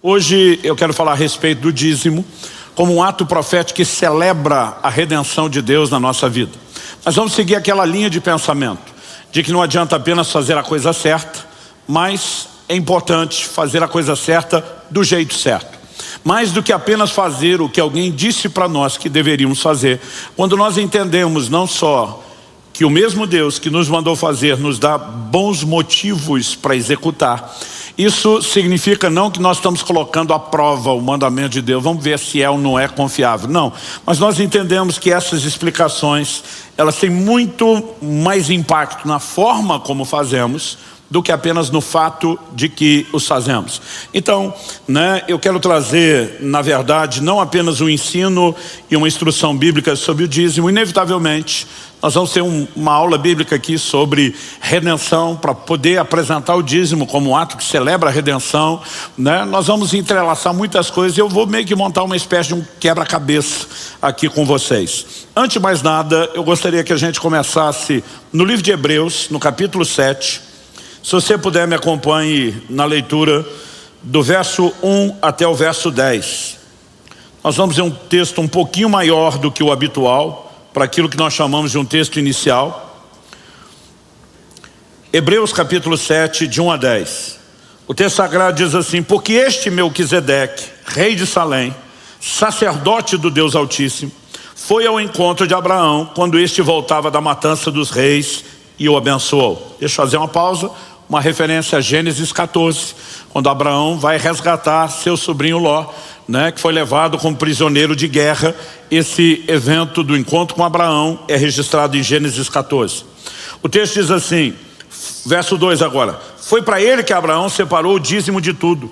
Hoje eu quero falar a respeito do dízimo como um ato profético que celebra a redenção de Deus na nossa vida. Mas vamos seguir aquela linha de pensamento de que não adianta apenas fazer a coisa certa, mas é importante fazer a coisa certa do jeito certo. Mais do que apenas fazer o que alguém disse para nós que deveríamos fazer, quando nós entendemos não só que o mesmo Deus que nos mandou fazer nos dá bons motivos para executar, isso significa não que nós estamos colocando à prova o mandamento de Deus, vamos ver se é ou não é confiável, não. Mas nós entendemos que essas explicações, elas têm muito mais impacto na forma como fazemos do que apenas no fato de que os fazemos. Então, eu quero trazer, na verdade, não apenas um ensino e uma instrução bíblica sobre o dízimo. Inevitavelmente, nós vamos ter uma aula bíblica aqui sobre redenção, para poder apresentar o dízimo como um ato que celebra a redenção, Nós vamos entrelaçar muitas coisas e eu vou meio que montar uma espécie de um quebra-cabeça aqui com vocês. Antes de mais nada, eu gostaria que a gente começasse no livro de Hebreus, no capítulo 7. Se você puder, me acompanhe na leitura do verso 1 até o verso 10. Nós vamos ver um texto um pouquinho maior do que o habitual, para aquilo que nós chamamos de um texto inicial. Hebreus capítulo 7, de 1 a 10. O texto sagrado diz assim: porque este Melquisedeque, rei de Salém, sacerdote do Deus Altíssimo, foi ao encontro de Abraão quando este voltava da matança dos reis e o abençoou. Deixa eu fazer uma pausa. Uma referência a Gênesis 14, quando Abraão vai resgatar seu sobrinho Ló, que foi levado como prisioneiro de guerra. Esse evento do encontro com Abraão é registrado em Gênesis 14. O texto diz assim, verso 2 agora: foi para ele que Abraão separou o dízimo de tudo.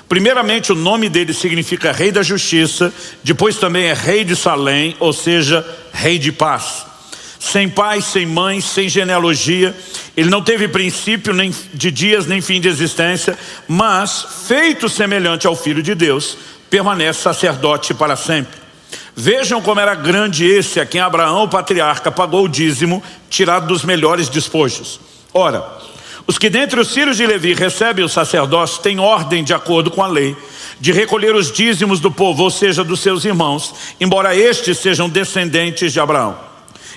Primeiramente, o nome dele significa rei da justiça, depois também é rei de Salém, ou seja, rei de paz. Sem pai, sem mãe, sem genealogia, ele não teve princípio nem de dias nem fim de existência, mas, feito semelhante ao Filho de Deus, permanece sacerdote para sempre. Vejam como era grande esse a quem Abraão, o patriarca, pagou o dízimo, tirado dos melhores despojos. Ora, os que dentre os filhos de Levi recebem o sacerdócio têm ordem, de acordo com a lei, de recolher os dízimos do povo, ou seja, dos seus irmãos, embora estes sejam descendentes de Abraão.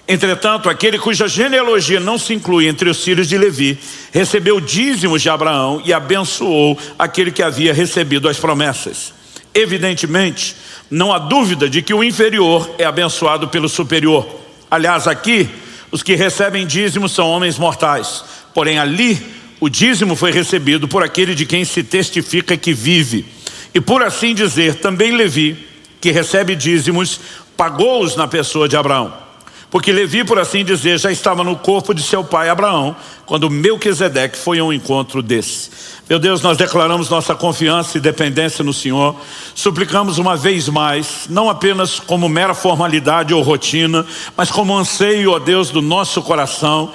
Entretanto, aquele cuja genealogia não se inclui entre os filhos de Levi, recebeu dízimos de Abraão e abençoou aquele que havia recebido as promessas. Evidentemente, não há dúvida de que o inferior é abençoado pelo superior. Aliás, aqui, os que recebem dízimos são homens mortais. Porém, ali, o dízimo foi recebido por aquele de quem se testifica que vive. E por assim dizer, também Levi, que recebe dízimos, pagou-os na pessoa de Abraão. Porque Levi, por assim dizer, já estava no corpo de seu pai Abraão, quando Melquisedeque foi ao encontro desse. Meu Deus, nós declaramos nossa confiança e dependência no Senhor. Suplicamos uma vez mais, não apenas como mera formalidade ou rotina, mas como anseio, ó Deus, do nosso coração.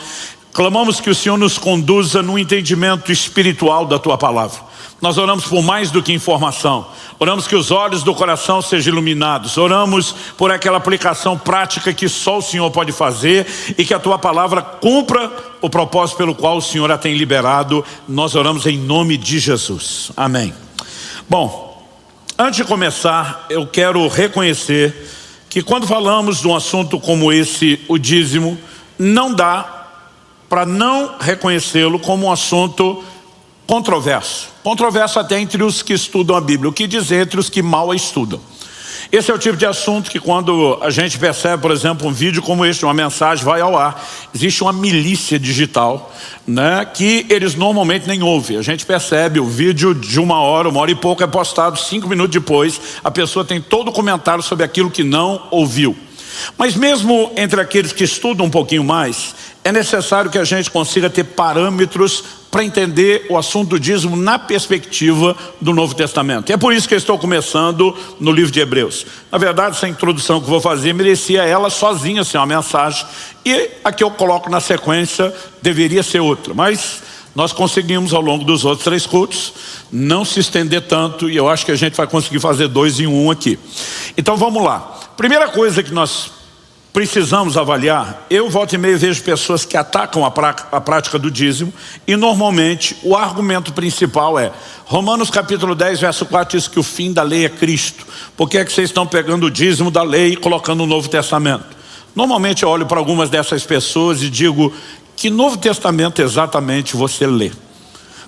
Clamamos que o Senhor nos conduza no entendimento espiritual da Tua palavra. Nós oramos por mais do que informação. Oramos que os olhos do coração sejam iluminados. Oramos por aquela aplicação prática que só o Senhor pode fazer e que a Tua palavra cumpra o propósito pelo qual o Senhor a tem liberado. Nós oramos em nome de Jesus. Amém. Bom, antes de começar, eu quero reconhecer que quando falamos de um assunto como esse, o dízimo, não dá para não reconhecê-lo como um assunto controverso. Controverso até entre os que estudam a Bíblia. O que dizer entre os que mal a estudam? Esse é o tipo de assunto que quando a gente percebe, por exemplo, um vídeo como este, uma mensagem vai ao ar, existe uma milícia digital, que eles normalmente nem ouvem. A gente percebe o vídeo de uma hora e pouco é postado, 5 minutos depois, a pessoa tem todo o comentário sobre aquilo que não ouviu. Mas mesmo entre aqueles que estudam um pouquinho mais, é necessário que a gente consiga ter parâmetros para entender o assunto do dízimo na perspectiva do Novo Testamento. E é por isso que eu estou começando no livro de Hebreus. Na verdade, essa introdução que eu vou fazer merecia ela sozinha ser uma mensagem, e a que eu coloco na sequência deveria ser outra. Mas nós conseguimos ao longo dos outros 3 cultos não se estender tanto, e eu acho que a gente vai conseguir fazer 2 em 1 aqui. Então vamos lá. Primeira coisa que nós precisamos avaliar. Eu, volta e meia, vejo pessoas que atacam a prática do dízimo e normalmente o argumento principal é Romanos capítulo 10, verso 4 diz que o fim da lei é Cristo. Por que é que vocês estão pegando o dízimo da lei e colocando no Novo Testamento? Normalmente eu olho para algumas dessas pessoas e digo, que Novo Testamento exatamente você lê?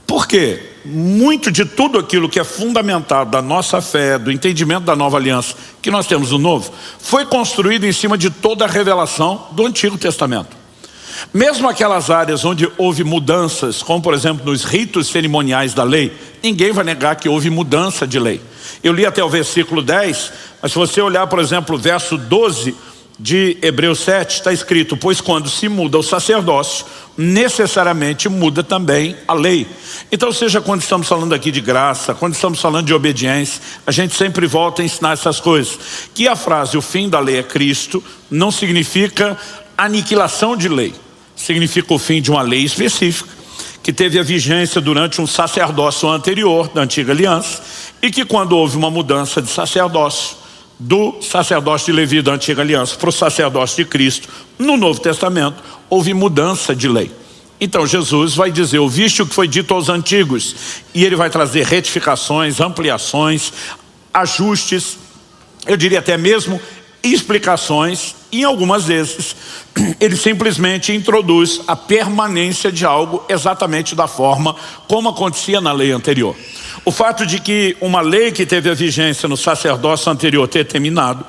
Por quê? Muito de tudo aquilo que é fundamentado da nossa fé, do entendimento da nova aliança que nós temos no novo, foi construído em cima de toda a revelação do Antigo Testamento. Mesmo aquelas áreas onde houve mudanças, como por exemplo nos ritos cerimoniais da lei, ninguém vai negar que houve mudança de lei. Eu li até o versículo 10, mas se você olhar por exemplo o verso 12 de Hebreus 7, está escrito, pois quando se muda o sacerdócio, necessariamente muda também a lei. Então seja quando estamos falando aqui de graça, quando estamos falando de obediência, a gente sempre volta a ensinar essas coisas. Que a frase, o fim da lei é Cristo, não significa aniquilação de lei. Significa o fim de uma lei específica, que teve a vigência durante um sacerdócio anterior, da antiga aliança, e que quando houve uma mudança de sacerdócio, do sacerdócio de Levi da antiga aliança para o sacerdócio de Cristo no Novo Testamento, houve mudança de lei. Então Jesus vai dizer, ouviste o que foi dito aos antigos, e ele vai trazer retificações, ampliações, ajustes, eu diria até mesmo explicações, e em algumas vezes ele simplesmente introduz a permanência de algo exatamente da forma como acontecia na lei anterior. O fato de que uma lei que teve a vigência no sacerdócio anterior ter terminado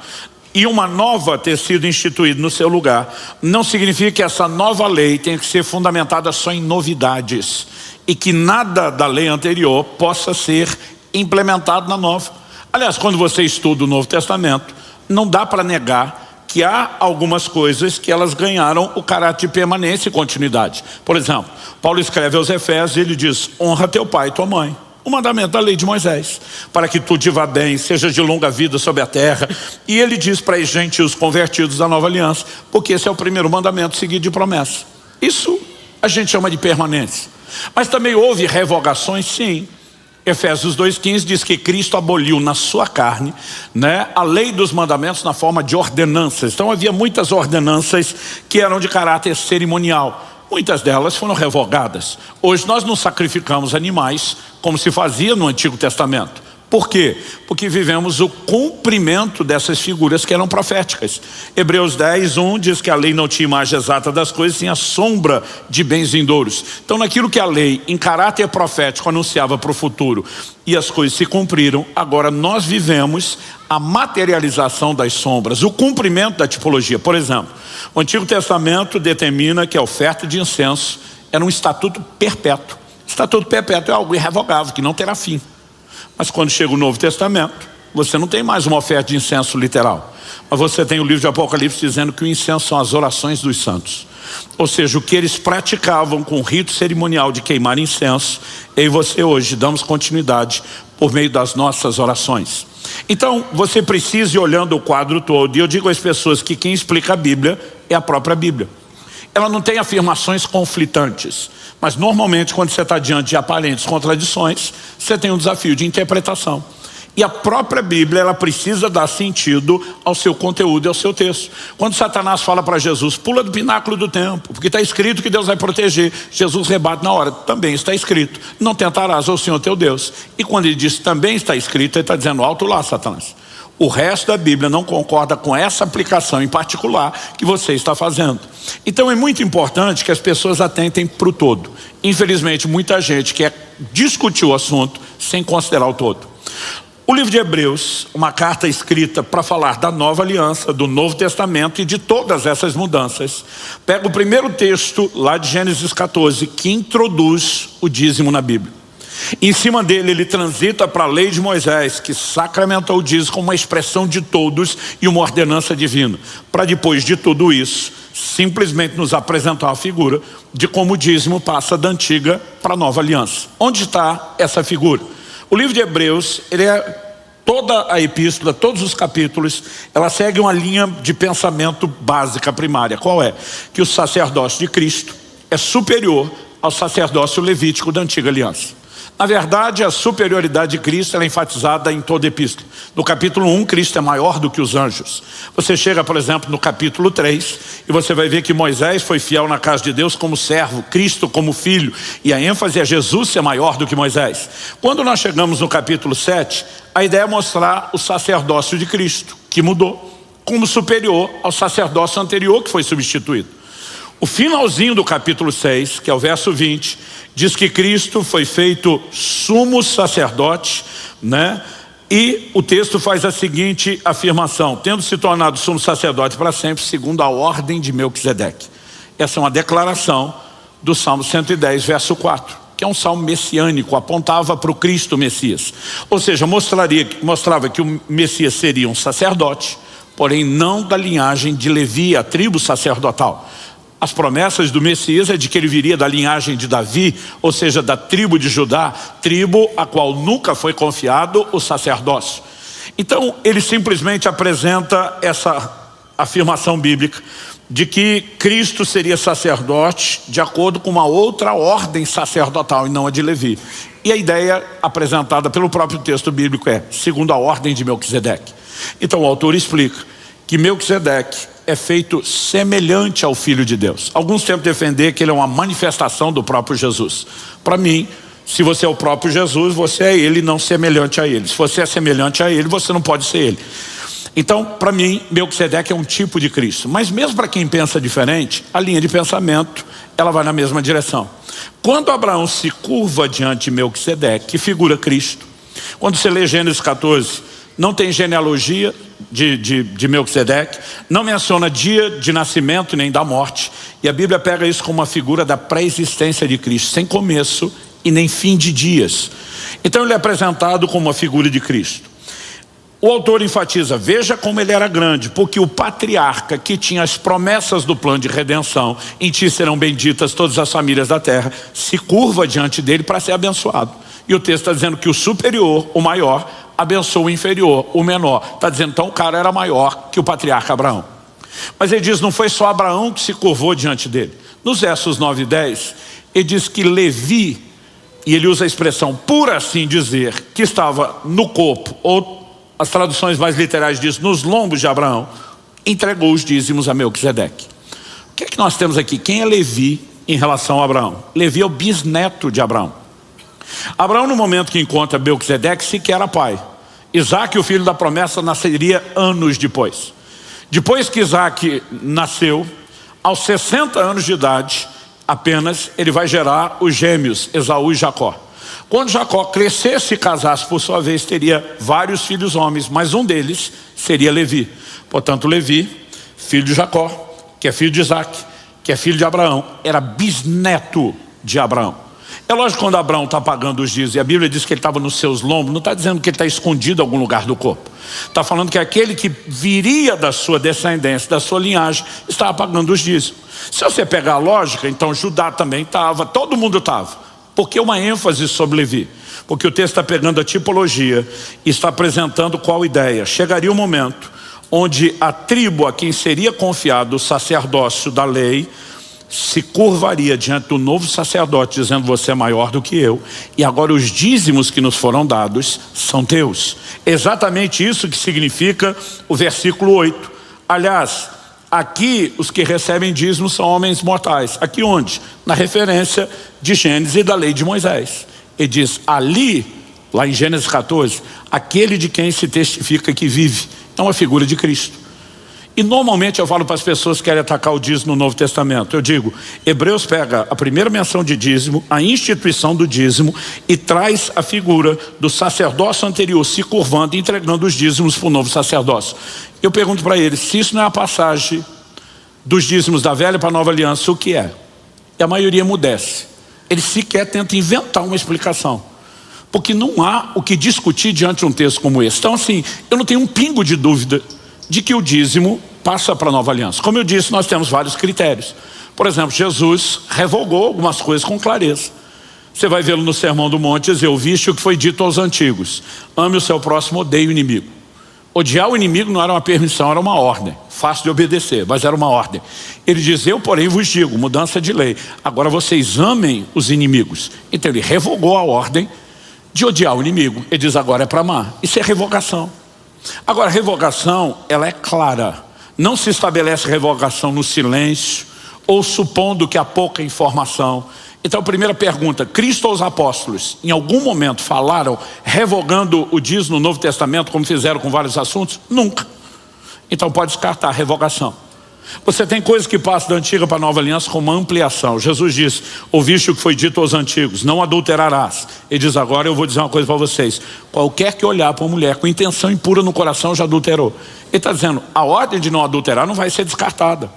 e uma nova ter sido instituída no seu lugar, não significa que essa nova lei tenha que ser fundamentada só em novidades e que nada da lei anterior possa ser implementado na nova. Aliás, quando você estuda o Novo Testamento, não dá para negar que há algumas coisas que elas ganharam o caráter de permanência e continuidade. Por exemplo, Paulo escreve aos Efésios e ele diz, honra teu pai e tua mãe. O mandamento da lei de Moisés, para que tudo te vá bem, seja de longa vida sobre a terra. E ele diz para os gentios convertidos da nova aliança, porque esse é o primeiro mandamento seguido de promessa. Isso a gente chama de permanência. Mas também houve revogações, sim. Efésios 2,15 diz que Cristo aboliu na sua carne, a lei dos mandamentos na forma de ordenanças. Então havia muitas ordenanças que eram de caráter cerimonial. Muitas delas foram revogadas. Hoje nós não sacrificamos animais como se fazia no Antigo Testamento. Por quê? Porque vivemos o cumprimento dessas figuras que eram proféticas. Hebreus 10:1 diz que a lei não tinha imagem exata das coisas, tinha sombra de bens vindouros. Então naquilo que a lei em caráter profético anunciava para o futuro e as coisas se cumpriram, agora nós vivemos a materialização das sombras, o cumprimento da tipologia. Por exemplo, o Antigo Testamento determina que a oferta de incenso era um estatuto perpétuo. Estatuto perpétuo é algo irrevogável, que não terá fim. Mas quando chega o Novo Testamento, você não tem mais uma oferta de incenso literal. Mas você tem o livro de Apocalipse dizendo que o incenso são as orações dos santos. Ou seja, o que eles praticavam com o rito cerimonial de queimar incenso, eu e você hoje damos continuidade por meio das nossas orações. Então, você precisa ir olhando o quadro todo. E eu digo às pessoas que quem explica a Bíblia é a própria Bíblia. Ela não tem afirmações conflitantes. Mas normalmente quando você está diante de aparentes contradições, você tem um desafio de interpretação. E a própria Bíblia, ela precisa dar sentido ao seu conteúdo e ao seu texto. Quando Satanás fala para Jesus, pula do pináculo do templo, porque está escrito que Deus vai proteger. Jesus rebate na hora, também está escrito, não tentarás ao Senhor teu Deus. E quando ele diz também está escrito, ele está dizendo alto lá, Satanás. O resto da Bíblia não concorda com essa aplicação em particular que você está fazendo. Então é muito importante que as pessoas atentem para o todo. Infelizmente, muita gente quer discutir o assunto sem considerar o todo. O livro de Hebreus, uma carta escrita para falar da nova aliança, do Novo Testamento e de todas essas mudanças, pega o primeiro texto lá de Gênesis 14, que introduz o dízimo na Bíblia. Em cima dele ele transita para a lei de Moisés, que sacramentou o dízimo como uma expressão de todos e uma ordenança divina, para depois de tudo isso simplesmente nos apresentar uma figura de como o dízimo passa da antiga para a nova aliança. Onde está essa figura? O livro de Hebreus, toda a epístola, todos os capítulos, ela segue uma linha de pensamento básica primária. Qual é? Que o sacerdócio de Cristo é superior ao sacerdócio levítico da antiga aliança. Na verdade, a superioridade de Cristo ela é enfatizada em toda a epístola. No capítulo 1, Cristo é maior do que os anjos. Você chega, por exemplo, no capítulo 3, e você vai ver que Moisés foi fiel na casa de Deus como servo, Cristo como filho, e a ênfase é Jesus ser maior do que Moisés. Quando nós chegamos no capítulo 7, a ideia é mostrar o sacerdócio de Cristo, que mudou, como superior ao sacerdócio anterior que foi substituído. O finalzinho do capítulo 6, que é o verso 20, diz que Cristo foi feito sumo sacerdote, né? E o texto faz a seguinte afirmação: tendo se tornado sumo sacerdote para sempre, segundo a ordem de Melquisedeque. Essa é uma declaração do Salmo 110, verso 4, que é um salmo messiânico, apontava para o Cristo Messias. Ou seja, mostrava que o Messias seria um sacerdote, porém não da linhagem de Levi, a tribo sacerdotal. As promessas do Messias é de que ele viria da linhagem de Davi, ou seja, da tribo de Judá, tribo a qual nunca foi confiado o sacerdócio. Então, ele simplesmente apresenta essa afirmação bíblica de que Cristo seria sacerdote de acordo com uma outra ordem sacerdotal e não a de Levi. E a ideia apresentada pelo próprio texto bíblico é segundo a ordem de Melquisedeque. Então, o autor explica que Melquisedeque é feito semelhante ao Filho de Deus. Alguns tentam defender que ele é uma manifestação do próprio Jesus. Para mim, se você é o próprio Jesus, você é ele, não semelhante a ele. Se você é semelhante a ele, você não pode ser ele. Então, para mim, Melquisedeque é um tipo de Cristo. Mas mesmo para quem pensa diferente, a linha de pensamento, ela vai na mesma direção. Quando Abraão se curva diante de Melquisedeque, que figura Cristo, quando você lê Gênesis 14, não tem genealogia de Melquisedeque, não menciona dia de nascimento nem da morte, e a Bíblia pega isso como uma figura da pré-existência de Cristo, sem começo e nem fim de dias. Então ele é apresentado como uma figura de Cristo. O autor enfatiza, veja como ele era grande, porque o patriarca que tinha as promessas do plano de redenção, em ti serão benditas todas as famílias da terra, se curva diante dele para ser abençoado. E o texto está dizendo que o superior, o maior, abençoa o inferior, o menor. Está dizendo, então o cara era maior que o patriarca Abraão. Mas ele diz, não foi só Abraão que se curvou diante dele. Nos versos 9 e 10, ele diz que Levi, e ele usa a expressão por assim dizer, que estava no corpo, ou as traduções mais literais dizem, nos lombos de Abraão, entregou os dízimos a Melquisedeque. O que é que nós temos aqui? Quem é Levi em relação a Abraão? Levi é o bisneto de Abraão. Abraão, no momento que encontra Melquisedeque, sequer era pai. Isaac, o filho da promessa, nasceria anos depois. Depois que Isaac nasceu, aos 60 anos de idade, apenas, ele vai gerar os gêmeos, Esaú e Jacó. Quando Jacó crescesse e casasse, por sua vez, teria vários filhos homens, mas um deles seria Levi. Portanto, Levi, filho de Jacó, que é filho de Isaac, que é filho de Abraão, era bisneto de Abraão. É lógico, quando Abraão está pagando os dízimos, e a Bíblia diz que ele estava nos seus lombos, não está dizendo que ele está escondido em algum lugar do corpo. Está falando que aquele que viria da sua descendência, da sua linhagem, estava pagando os dízimos. Se você pegar a lógica, então Judá também estava, todo mundo estava. Por que uma ênfase sobre Levi? Porque o texto está pegando a tipologia e está apresentando qual ideia. Chegaria um momento onde a tribo a quem seria confiado o sacerdócio da lei se curvaria diante do novo sacerdote, dizendo, você é maior do que eu, e agora os dízimos que nos foram dados são teus. Exatamente isso que significa o versículo 8. Aliás, aqui os que recebem dízimos são homens mortais. Aqui onde? Na referência de Gênesis e da lei de Moisés. Ele diz, ali, lá em Gênesis 14, aquele de quem se testifica que vive. É uma figura de Cristo. E normalmente eu falo para as pessoas que querem atacar o dízimo no Novo Testamento. Eu digo, Hebreus pega a primeira menção de dízimo, a instituição do dízimo, e traz a figura do sacerdócio anterior se curvando e entregando os dízimos para o novo sacerdócio. Eu pergunto para eles, se isso não é a passagem dos dízimos da velha para a nova aliança, o que é? E a maioria emudece. Eles sequer tentam inventar uma explicação. Porque não há o que discutir diante de um texto como esse. Então assim, eu não tenho um pingo de dúvida de que o dízimo passa para a nova aliança. Como eu disse, nós temos vários critérios. Por exemplo, Jesus revogou algumas coisas com clareza. Você vai vê-lo no Sermão do Monte dizer, ouviste o que foi dito aos antigos, ame o seu próximo, odeie o inimigo. Odiar o inimigo não era uma permissão, era uma ordem, fácil de obedecer, mas era uma ordem. Ele diz, eu porém vos digo, mudança de lei, agora vocês amem os inimigos. Então ele revogou a ordem de odiar o inimigo. Ele diz, agora é para amar. Isso é revogação. Agora, a revogação, ela é clara. Não se estabelece revogação no silêncio ou supondo que há pouca informação. Então, primeira pergunta, Cristo ou os apóstolos, em algum momento falaram revogando o dízimo no Novo Testamento, como fizeram com vários assuntos? Nunca. Então pode descartar a revogação. Você tem coisas que passam da antiga para a nova aliança com uma ampliação. Jesus diz, ouviste o que foi dito aos antigos, não adulterarás. Ele diz, agora eu vou dizer uma coisa para vocês, qualquer que olhar para uma mulher com intenção impura no coração já adulterou. Ele está dizendo, a ordem de não adulterar não vai ser descartada,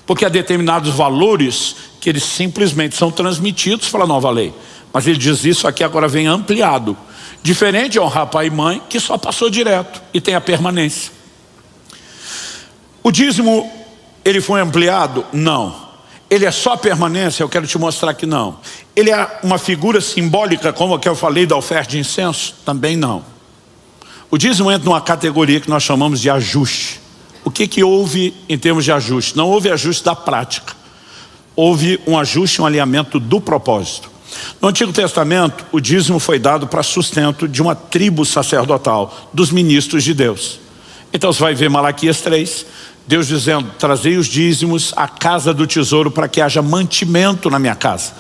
porque há determinados valores que eles simplesmente são transmitidos pela nova lei. Mas ele diz, isso aqui agora vem ampliado. Diferente de honrar pai e mãe, que só passou direto e tem a permanência. O dízimo, ele foi ampliado? Não. Ele é só permanência? Eu quero te mostrar que não. Ele é uma figura simbólica, como a que eu falei da oferta de incenso? Também não. O dízimo entra numa categoria que nós chamamos de ajuste. O que houve em termos de ajuste? Não houve ajuste da prática. Houve um ajuste, um alinhamento do propósito. No Antigo Testamento, o dízimo foi dado para sustento de uma tribo sacerdotal, dos ministros de Deus. Então você vai ver Malaquias 3, Deus dizendo, trazei os dízimos à casa do tesouro para que haja mantimento na minha casa.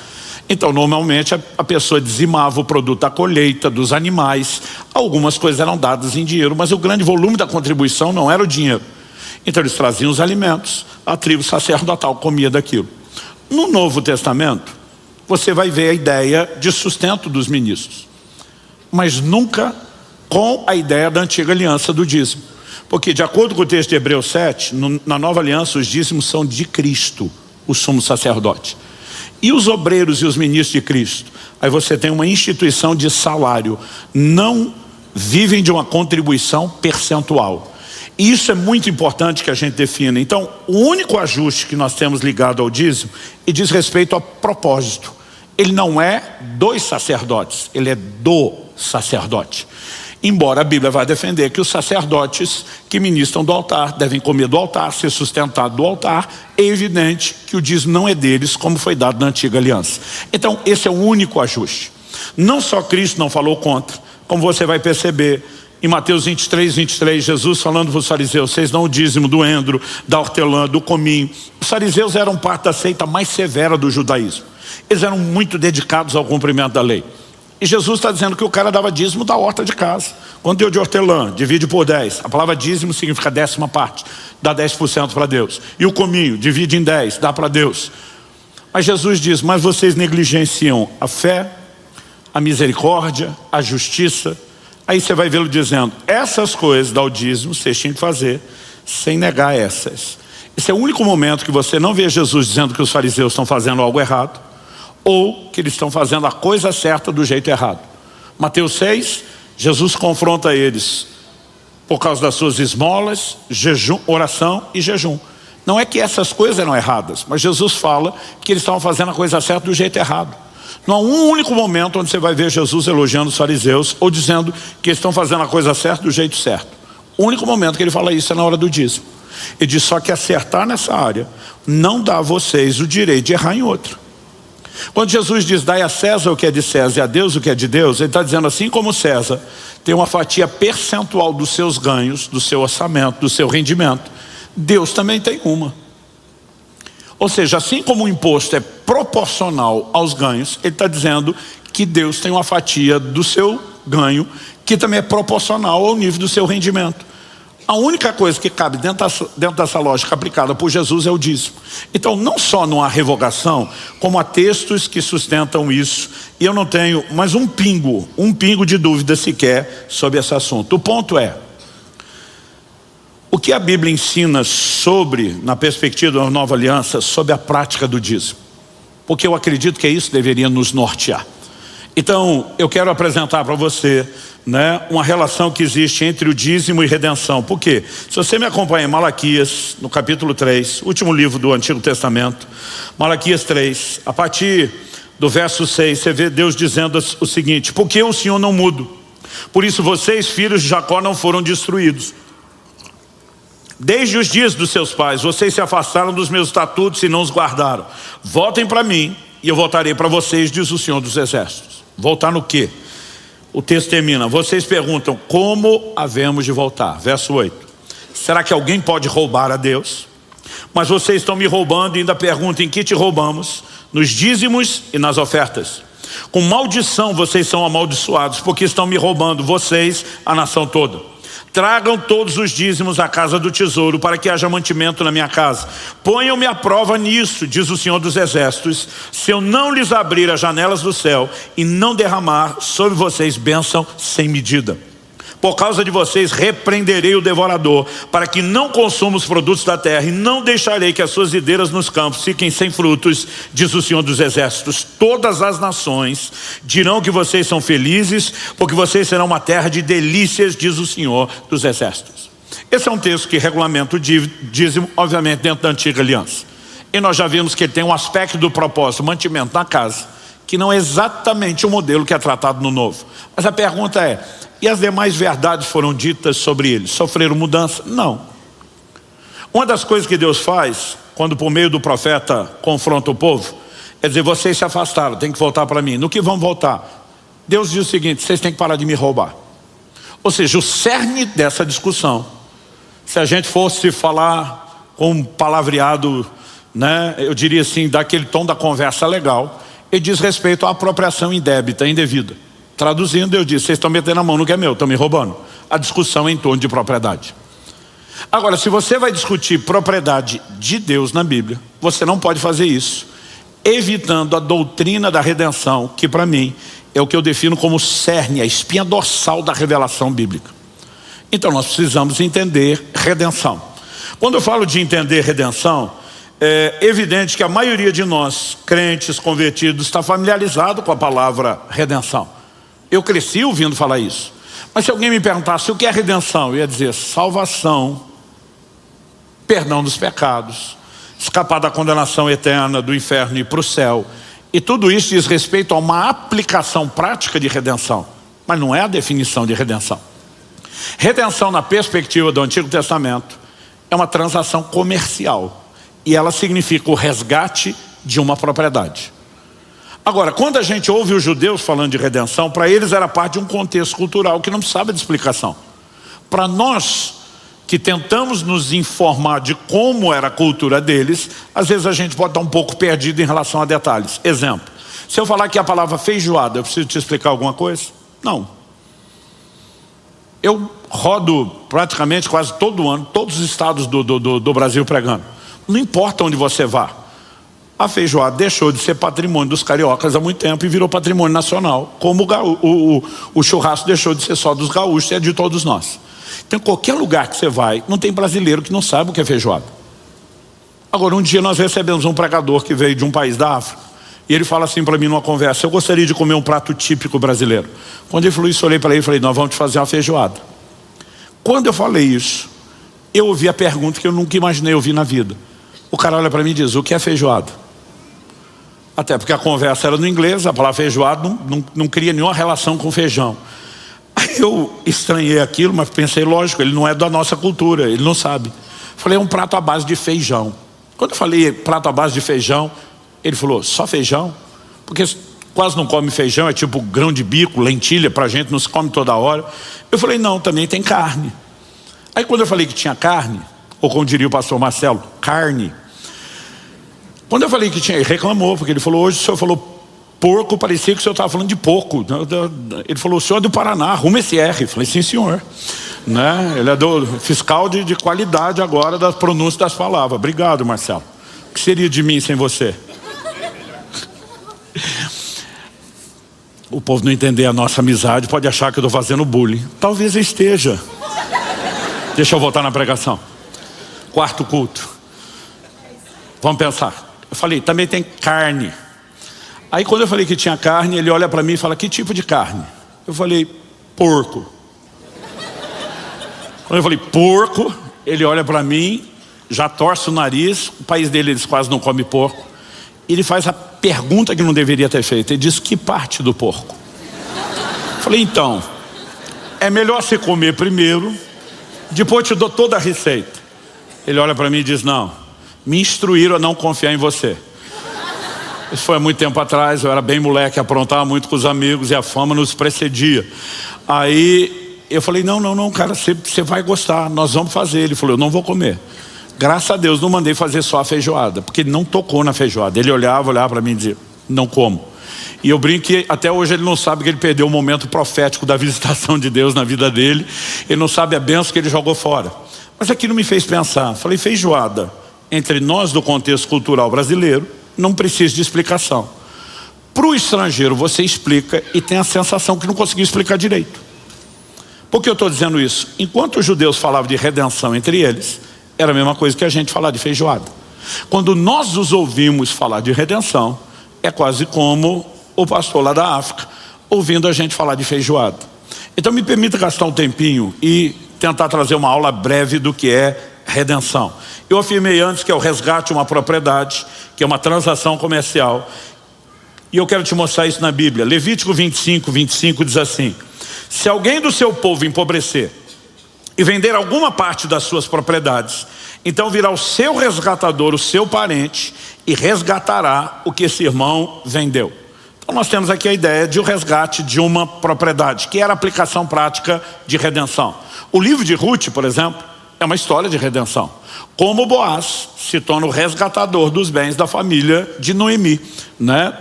Então normalmente a pessoa dizimava o produto da colheita, dos animais. Algumas coisas eram dadas em dinheiro, mas o grande volume da contribuição não era o dinheiro. Então eles traziam os alimentos, a tribo sacerdotal comia daquilo. No Novo Testamento, você vai ver a ideia de sustento dos ministros, mas nunca com a ideia da antiga aliança do dízimo. Porque de acordo com o texto de Hebreus 7, na nova aliança os dízimos são de Cristo, o sumo sacerdote. E os obreiros e os ministros de Cristo? Aí você tem uma instituição de salário, não vivem de uma contribuição percentual. E isso é muito importante que a gente defina. Então, o único ajuste que nós temos ligado ao dízimo e diz respeito ao propósito. Ele não é dos sacerdotes, ele é do sacerdote. Embora a Bíblia vá defender que os sacerdotes que ministram do altar devem comer do altar, ser sustentado do altar, é evidente que o dízimo não é deles, como foi dado na antiga aliança. Então esse é o único ajuste. Não só Cristo não falou contra, como você vai perceber em Mateus 23, 23, Jesus falando para os fariseus, vocês dão o dízimo do endro, da hortelã, do cominho. Os fariseus eram parte da seita mais severa do judaísmo. Eles eram muito dedicados ao cumprimento da lei. E Jesus está dizendo que o cara dava dízimo da horta de casa. Quando deu de hortelã, divide por 10. A palavra dízimo significa 10ª parte. Dá 10% para Deus. E o cominho, divide em 10, dá para Deus. Mas Jesus diz, mas vocês negligenciam a fé, a misericórdia, a justiça. Aí você vai vê-lo dizendo, essas coisas dá o dízimo, vocês tinham que fazer, sem negar essas. Esse é o único momento que você não vê Jesus dizendo que os fariseus estão fazendo algo errado, ou que eles estão fazendo a coisa certa do jeito errado. Mateus 6, Jesus confronta eles por causa das suas esmolas, jejum, oração e jejum. Não é que essas coisas eram erradas, mas Jesus fala que eles estavam fazendo a coisa certa do jeito errado. Não há um único momento onde você vai ver Jesus elogiando os fariseus ou dizendo que eles estão fazendo a coisa certa do jeito certo. O único momento que ele fala isso é na hora do dízimo. Ele diz só que acertar nessa área não dá a vocês o direito de errar em outra. Quando Jesus diz, dai a César o que é de César e a Deus o que é de Deus, ele está dizendo assim como César tem uma fatia percentual dos seus ganhos, do seu orçamento, do seu rendimento, Deus também tem uma. Ou seja, assim como o imposto é proporcional aos ganhos, ele está dizendo que Deus tem uma fatia do seu ganho que também é proporcional ao nível do seu rendimento. A única coisa que cabe dentro dessa lógica aplicada por Jesus é o dízimo. Então não só não há revogação, como há textos que sustentam isso. E eu não tenho mais um pingo de dúvida sequer sobre esse assunto. O ponto é, o que a Bíblia ensina sobre, na perspectiva da nova aliança, sobre a prática do dízimo? Porque eu acredito que isso deveria nos nortear. Então eu quero apresentar para você uma relação que existe entre o dízimo e redenção. Por quê? Se você me acompanha em Malaquias, no capítulo 3, último livro do Antigo Testamento, Malaquias 3, a partir do verso 6, você vê Deus dizendo o seguinte, porque o Senhor não muda, por isso vocês, filhos de Jacó, não foram destruídos. Desde os dias dos seus pais, vocês se afastaram dos meus estatutos e não os guardaram. Voltem para mim e eu voltarei para vocês, diz o Senhor dos Exércitos. Voltar no quê? O texto termina, vocês perguntam, como havemos de voltar? Verso 8. Será que alguém pode roubar a Deus? Mas vocês estão me roubando e ainda perguntam, em que te roubamos? Nos dízimos e nas ofertas. Com maldição vocês são amaldiçoados, porque estão me roubando, vocês, a nação toda. Tragam todos os dízimos à casa do tesouro, para que haja mantimento na minha casa. Ponham-me à prova nisso, diz o Senhor dos Exércitos, se eu não lhes abrir as janelas do céu e não derramar sobre vocês bênção sem medida. Por causa de vocês repreenderei o devorador, para que não consuma os produtos da terra, e não deixarei que as suas videiras nos campos fiquem sem frutos, diz o Senhor dos Exércitos. Todas as nações dirão que vocês são felizes, porque vocês serão uma terra de delícias, diz o Senhor dos Exércitos. Esse é um texto que regulamenta o dízimo, obviamente dentro da antiga aliança. E nós já vimos que ele tem um aspecto do propósito, mantimento na casa, que não é exatamente o modelo que é tratado no novo. Mas a pergunta é, e as demais verdades foram ditas sobre eles? Sofreram mudança? Não. Uma das coisas que Deus faz, quando por meio do profeta confronta o povo, é dizer, vocês se afastaram, tem que voltar para mim. No que vão voltar? Deus diz o seguinte, vocês têm que parar de me roubar. Ou seja, o cerne dessa discussão, se a gente fosse falar com um palavreado, né, eu diria assim, daquele tom da conversa legal, ele diz respeito à apropriação indébita, indevida. Traduzindo, eu disse, vocês estão metendo a mão no que é meu, estão me roubando. A discussão é em torno de propriedade. Agora, se você vai discutir propriedade de Deus na Bíblia, você não pode fazer isso, evitando a doutrina da redenção, que para mim é o que eu defino como cerne, a espinha dorsal da revelação bíblica. Então nós precisamos entender redenção. Quando eu falo de entender redenção, é evidente que a maioria de nós, crentes, convertidos, está familiarizado com a palavra redenção. Eu cresci ouvindo falar isso. Mas se alguém me perguntasse o que é redenção, eu ia dizer salvação, perdão dos pecados, escapar da condenação eterna do inferno e ir para o céu. E tudo isso diz respeito a uma aplicação prática de redenção. Mas não é a definição de redenção. Redenção na perspectiva do Antigo Testamento é uma transação comercial. E ela significa o resgate de uma propriedade. Agora, quando a gente ouve os judeus falando de redenção, para eles era parte de um contexto cultural que não precisava de explicação. Para nós, que tentamos nos informar de como era a cultura deles, às vezes a gente pode estar um pouco perdido em relação a detalhes. Exemplo, se eu falar que a palavra feijoada, eu preciso te explicar alguma coisa? Não. Eu rodo praticamente quase todo ano, todos os estados do Brasil pregando. Não importa onde você vá. A feijoada deixou de ser patrimônio dos cariocas há muito tempo e virou patrimônio nacional. Como o churrasco deixou de ser só dos gaúchos e é de todos nós. Então, qualquer lugar que você vai, não tem brasileiro que não saiba o que é feijoada. Agora, um dia nós recebemos um pregador que veio de um país da África. E ele fala assim para mim numa conversa, eu gostaria de comer um prato típico brasileiro. Quando ele falou isso, eu olhei para ele e falei, nós vamos te fazer uma feijoada. Quando eu falei isso, eu ouvi a pergunta que eu nunca imaginei ouvir na vida. O cara olha para mim e diz, o que é feijoada? Até porque a conversa era no inglês, a palavra feijoada não cria nenhuma relação com feijão. Aí eu estranhei aquilo, mas pensei, lógico, ele não é da nossa cultura, ele não sabe. Falei, é um prato à base de feijão. Quando eu falei prato à base de feijão, ele falou, só feijão? Porque quase não come feijão, é tipo grão de bico, lentilha, pra gente não se come toda hora. Eu falei, não, também tem carne. Aí quando eu falei que tinha carne, ou como diria o pastor Marcelo, carne. Quando eu falei que tinha, ele reclamou, porque ele falou, hoje o senhor falou porco, parecia que o senhor estava falando de porco. Ele falou, o senhor é do Paraná, arruma esse R. Eu falei, sim senhor. Né? Ele é do fiscal de qualidade agora da pronúncia das palavras. Obrigado, Marcelo. O que seria de mim sem você? O povo não entender a nossa amizade pode achar que eu estou fazendo bullying. Talvez eu esteja. Deixa eu voltar na pregação. Quarto culto. Vamos pensar. Eu falei, também tem carne. Aí quando eu falei que tinha carne, ele olha para mim e fala, que tipo de carne? Eu falei, porco. Quando eu falei, porco, ele olha para mim, já torce o nariz, o país dele eles quase não comem porco. Ele faz a pergunta que não deveria ter feito, ele diz, que parte do porco? Eu falei, então, é melhor você comer primeiro, depois eu te dou toda a receita. Ele olha para mim e diz, não, me instruíram a não confiar em você. Isso foi há muito tempo atrás, eu era bem moleque, aprontava muito com os amigos e a fama nos precedia. Aí eu falei, não, cara, você vai gostar, nós vamos fazer. Ele falou, eu não vou comer. Graças a Deus não mandei fazer só a feijoada, porque ele não tocou na feijoada. Ele olhava para mim e dizia, não como. E eu brinco que até hoje ele não sabe que ele perdeu o momento profético da visitação de Deus na vida dele. Ele não sabe a bênção que ele jogou fora. Mas aquilo me fez pensar. Falei, feijoada, entre nós do contexto cultural brasileiro, não precisa de explicação. Para o estrangeiro você explica e tem a sensação que não conseguiu explicar direito. Por que eu estou dizendo isso? Enquanto os judeus falavam de redenção entre eles, era a mesma coisa que a gente falar de feijoada. Quando nós os ouvimos falar de redenção, é quase como o pastor lá da África ouvindo a gente falar de feijoada. Então me permita gastar um tempinho e tentar trazer uma aula breve do que é redenção. Eu afirmei antes que é o resgate de uma propriedade, que é uma transação comercial, e eu quero te mostrar isso na Bíblia. Levítico 25 diz assim: se alguém do seu povo empobrecer e vender alguma parte das suas propriedades, então virá o seu resgatador, o seu parente, e resgatará o que esse irmão vendeu. Então nós temos aqui a ideia de um resgate de uma propriedade, que era a aplicação prática de redenção. O livro de Ruth, por exemplo, é uma história de redenção. Como Boaz se torna o resgatador dos bens da família de Noemi, né?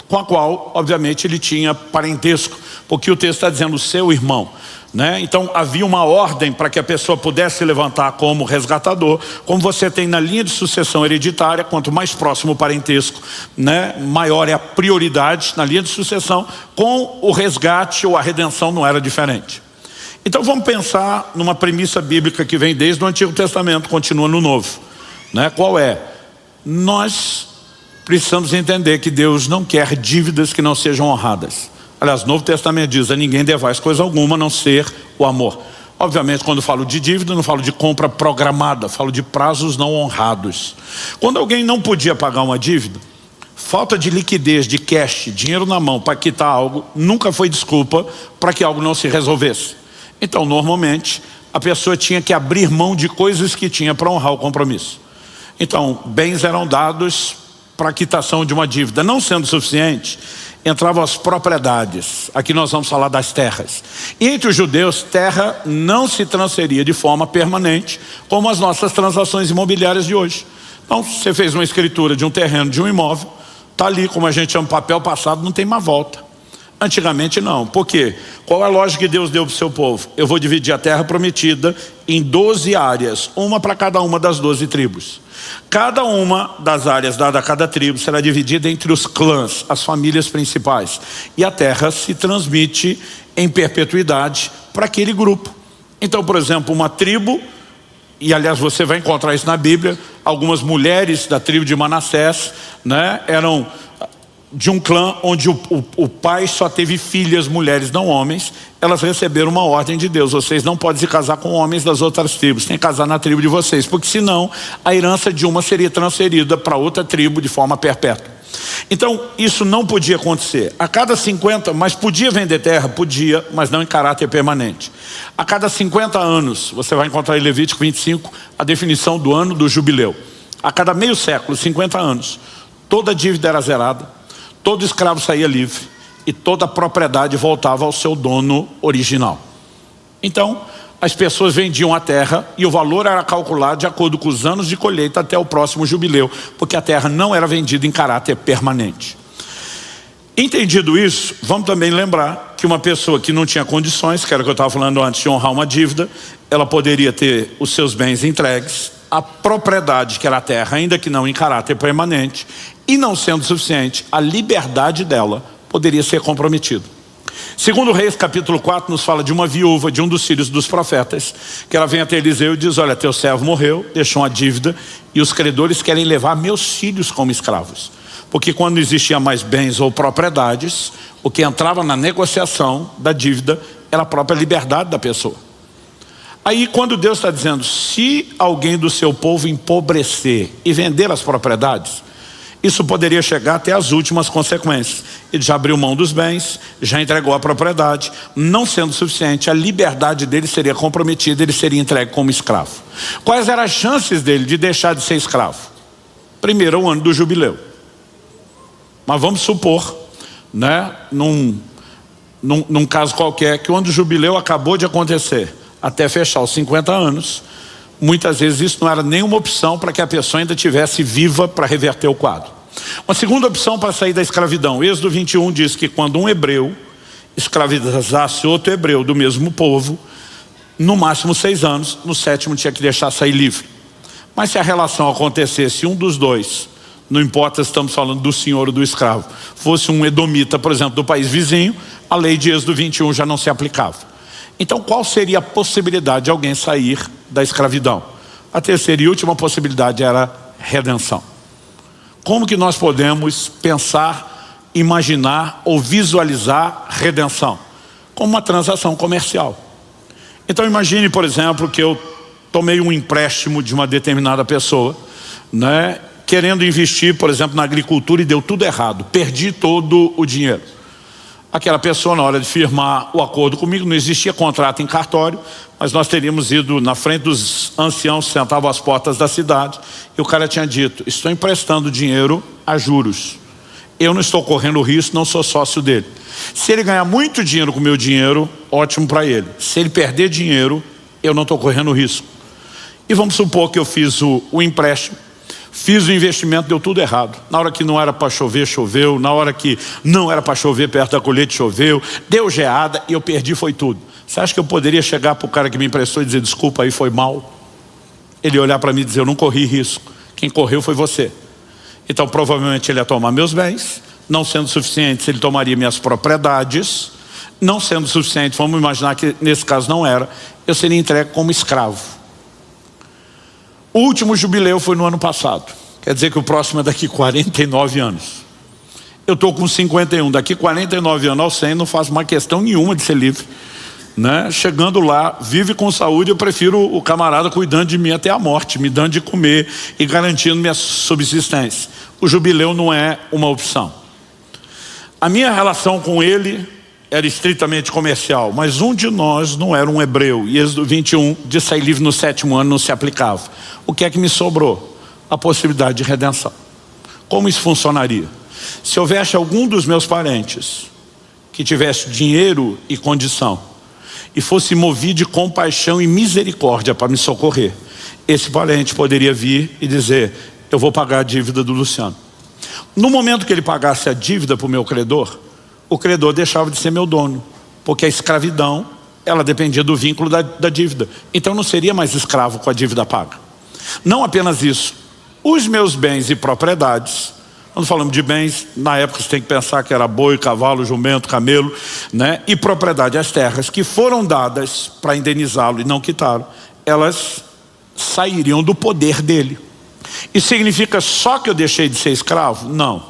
Com a qual, obviamente, ele tinha parentesco, porque o texto está dizendo o seu irmão, né? Então havia uma ordem para que a pessoa pudesse se levantar como resgatador. Como você tem na linha de sucessão hereditária, quanto mais próximo o parentesco, né, maior é a prioridade na linha de sucessão. Com o resgate ou a redenção não era diferente. Então vamos pensar numa premissa bíblica que vem desde o Antigo Testamento, continua no Novo, né? Qual é? Nós precisamos entender que Deus não quer dívidas que não sejam honradas. Aliás, o Novo Testamento diz, a ninguém devais coisa alguma a não ser o amor. Obviamente, quando falo de dívida, não falo de compra programada, falo de prazos não honrados. Quando alguém não podia pagar uma dívida, falta de liquidez, de cash, dinheiro na mão para quitar algo, nunca foi desculpa para que algo não se resolvesse. Então, normalmente, a pessoa tinha que abrir mão de coisas que tinha para honrar o compromisso. Então, bens eram dados para a quitação de uma dívida. Não sendo suficiente, entravam as propriedades. Aqui nós vamos falar das terras. E entre os judeus, terra não se transferia de forma permanente, como as nossas transações imobiliárias de hoje. Então, você fez uma escritura de um terreno, de um imóvel, está ali, como a gente chama, papel passado, não tem mais volta. Antigamente não. Por quê? Qual é a lógica que Deus deu para o seu povo? Eu vou dividir a terra prometida em 12 áreas, uma para cada uma das 12 tribos. Cada uma das áreas dada a cada tribo será dividida entre os clãs, as famílias principais. E a terra se transmite em perpetuidade para aquele grupo. Então, por exemplo, uma tribo, e aliás você vai encontrar isso na Bíblia, algumas mulheres da tribo de Manassés, né, eram de um clã onde o pai só teve filhas mulheres, não homens. Elas receberam uma ordem de Deus: vocês não podem se casar com homens das outras tribos, tem que casar na tribo de vocês, porque senão a herança de uma seria transferida para outra tribo de forma perpétua. Então isso não podia acontecer. A cada 50, mas podia vender terra? Podia, mas não em caráter permanente. A cada 50 anos, você vai encontrar em Levítico 25 a definição do ano do jubileu. A cada meio século, 50 anos, toda dívida era zerada, todo escravo saía livre e toda propriedade voltava ao seu dono original. Então, as pessoas vendiam a terra e o valor era calculado de acordo com os anos de colheita até o próximo jubileu, porque a terra não era vendida em caráter permanente. Entendido isso, vamos também lembrar que uma pessoa que não tinha condições, que era o que eu estava falando antes, de honrar uma dívida, ela poderia ter os seus bens entregues, a propriedade, que era a terra, ainda que não em caráter permanente, e não sendo suficiente, a liberdade dela poderia ser comprometida. Segundo Reis capítulo 4 nos fala de uma viúva de um dos filhos dos profetas, que ela vem até Eliseu e diz: olha, teu servo morreu, deixou uma dívida e os credores querem levar meus filhos como escravos. Porque quando não existia mais bens ou propriedades, o que entrava na negociação da dívida era a própria liberdade da pessoa. Aí quando Deus está dizendo, se alguém do seu povo empobrecer e vender as propriedades, isso poderia chegar até as últimas consequências. Ele já abriu mão dos bens, já entregou a propriedade, não sendo suficiente, a liberdade dele seria comprometida, ele seria entregue como escravo. Quais eram as chances dele de deixar de ser escravo? Primeiro, o ano do jubileu. Mas vamos supor, né, num caso qualquer, que quando o jubileu acabou de acontecer, até fechar os 50 anos, muitas vezes isso não era nenhuma opção para que a pessoa ainda estivesse viva para reverter o quadro. Uma segunda opção para sair da escravidão. Êxodo 21 diz que quando um hebreu escravizasse outro hebreu do mesmo povo, no máximo 6 anos, no 7º tinha que deixar sair livre. Mas se a relação acontecesse, um dos dois, não importa se estamos falando do senhor ou do escravo, fosse um edomita, por exemplo, do país vizinho, a lei de Êxodo 21 já não se aplicava. Então qual seria a possibilidade de alguém sair da escravidão? A terceira e última possibilidade era redenção. Como que nós podemos pensar, imaginar ou visualizar redenção? Como uma transação comercial. Então imagine, por exemplo, que eu tomei um empréstimo de uma determinada pessoa, né, querendo investir, por exemplo, na agricultura, e deu tudo errado, perdi todo o dinheiro. Aquela pessoa, na hora de firmar o acordo comigo, não existia contrato em cartório, mas nós teríamos ido na frente dos anciãos que sentavam às portas da cidade, e o cara tinha dito: estou emprestando dinheiro a juros, eu não estou correndo risco, não sou sócio dele. Se ele ganhar muito dinheiro com o meu dinheiro, ótimo para ele. Se ele perder dinheiro, eu não estou correndo risco. E vamos supor que eu fiz o empréstimo, fiz o investimento, deu tudo errado. Na hora que não era para chover, choveu. Na hora que não era para chover perto da colheita, choveu. Deu geada e eu perdi, foi tudo. Você acha que eu poderia chegar para o cara que me emprestou e dizer: desculpa, aí foi mal? Ele ia olhar para mim e dizer: eu não corri risco, quem correu foi você. Então provavelmente ele ia tomar meus bens. Não sendo suficiente, ele tomaria minhas propriedades. Não sendo suficiente, vamos imaginar que nesse caso não era, eu seria entregue como escravo. O último jubileu foi no ano passado. Quer dizer que o próximo é daqui 49 anos. Eu estou com 51, daqui 49 anos ao 100, não faço mais questão nenhuma de ser livre, né? Chegando lá, vive com saúde, eu prefiro o camarada cuidando de mim até a morte, me dando de comer e garantindo minha subsistência. O jubileu não é uma opção. A minha relação com ele era estritamente comercial, mas um de nós não era um hebreu, e Êxodo 21 de sair livre no 7º ano não se aplicava. O que é que me sobrou? A possibilidade de redenção. Como isso funcionaria? Se houvesse algum dos meus parentes que tivesse dinheiro e condição e fosse movido de compaixão e misericórdia para me socorrer, esse parente poderia vir e dizer: eu vou pagar a dívida do Luciano. No momento que ele pagasse a dívida para o meu credor, o credor deixava de ser meu dono, porque a escravidão, ela dependia do vínculo da dívida. Então não seria mais escravo com a dívida paga. Não apenas isso, os meus bens e propriedades, quando falamos de bens, na época você tem que pensar que era boi, cavalo, jumento, camelo, né? E propriedade, as terras que foram dadas para indenizá-lo e não quitaram, elas sairiam do poder dele. Isso significa só que eu deixei de ser escravo? Não.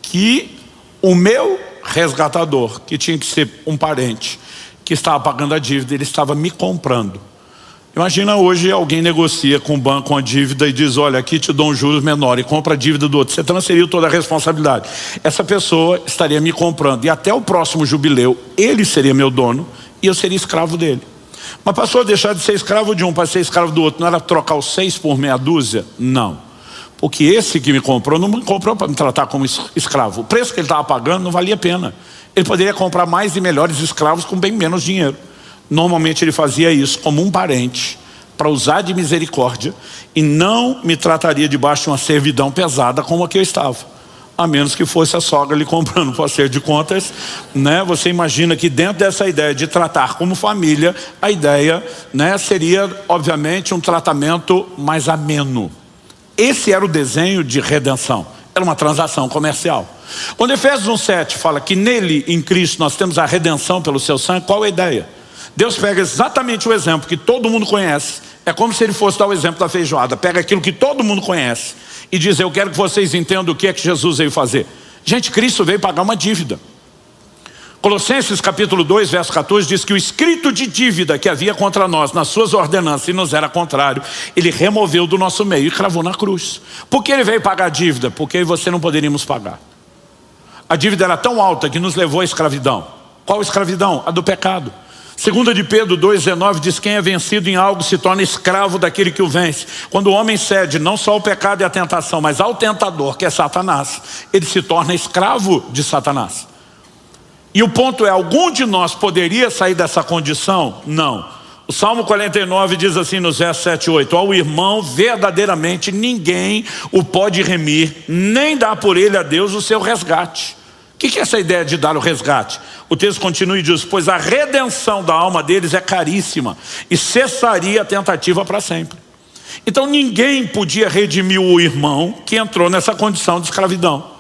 Que o meu resgatador, que tinha que ser um parente, que estava pagando a dívida, ele estava me comprando. Imagina hoje alguém negocia com o banco uma dívida e diz: olha, aqui te dou um juros menor, e compra a dívida do outro. Você transferiu toda a responsabilidade. Essa pessoa estaria me comprando, e até o próximo jubileu ele seria meu dono e eu seria escravo dele. Mas passou a deixar de ser escravo de um para ser escravo do outro. Não era trocar os 6 por meia dúzia? Não. Porque esse que me comprou, não me comprou para me tratar como escravo. O preço que ele estava pagando não valia a pena. Ele poderia comprar mais e melhores escravos com bem menos dinheiro. Normalmente ele fazia isso como um parente, para usar de misericórdia, e não me trataria debaixo de uma servidão pesada como a que eu estava. A menos que fosse a sogra lhe comprando para acerto de contas, né? Você imagina que dentro dessa ideia de tratar como família, a ideia, né, seria obviamente um tratamento mais ameno. Esse era o desenho de redenção. Era uma transação comercial. Quando Efésios 1:7 fala que nele, em Cristo, nós temos a redenção pelo seu sangue, qual é a ideia? Deus pega exatamente o exemplo que todo mundo conhece. É como se ele fosse dar o exemplo da feijoada. Pega aquilo que todo mundo conhece e diz: eu quero que vocês entendam o que é que Jesus veio fazer. Gente, Cristo veio pagar uma dívida. Colossenses capítulo 2, verso 14 diz que o escrito de dívida que havia contra nós nas suas ordenanças e nos era contrário, ele removeu do nosso meio e cravou na cruz. Por que ele veio pagar a dívida? Porque você não poderíamos pagar. A dívida era tão alta que nos levou à escravidão. Qual escravidão? A do pecado. Segunda de Pedro 2,19 diz: quem é vencido em algo se torna escravo daquele que o vence. Quando o homem cede não só ao pecado e à tentação, mas ao tentador, que é Satanás, ele se torna escravo de Satanás. E o ponto é, algum de nós poderia sair dessa condição? Não. O Salmo 49 diz assim nos versos 7 e 8: ao irmão verdadeiramente ninguém o pode remir, nem dar por ele a Deus o seu resgate. O que é essa ideia de dar o resgate? O texto continua e diz: pois a redenção da alma deles é caríssima e cessaria a tentativa para sempre. Então ninguém podia redimir o irmão que entrou nessa condição de escravidão.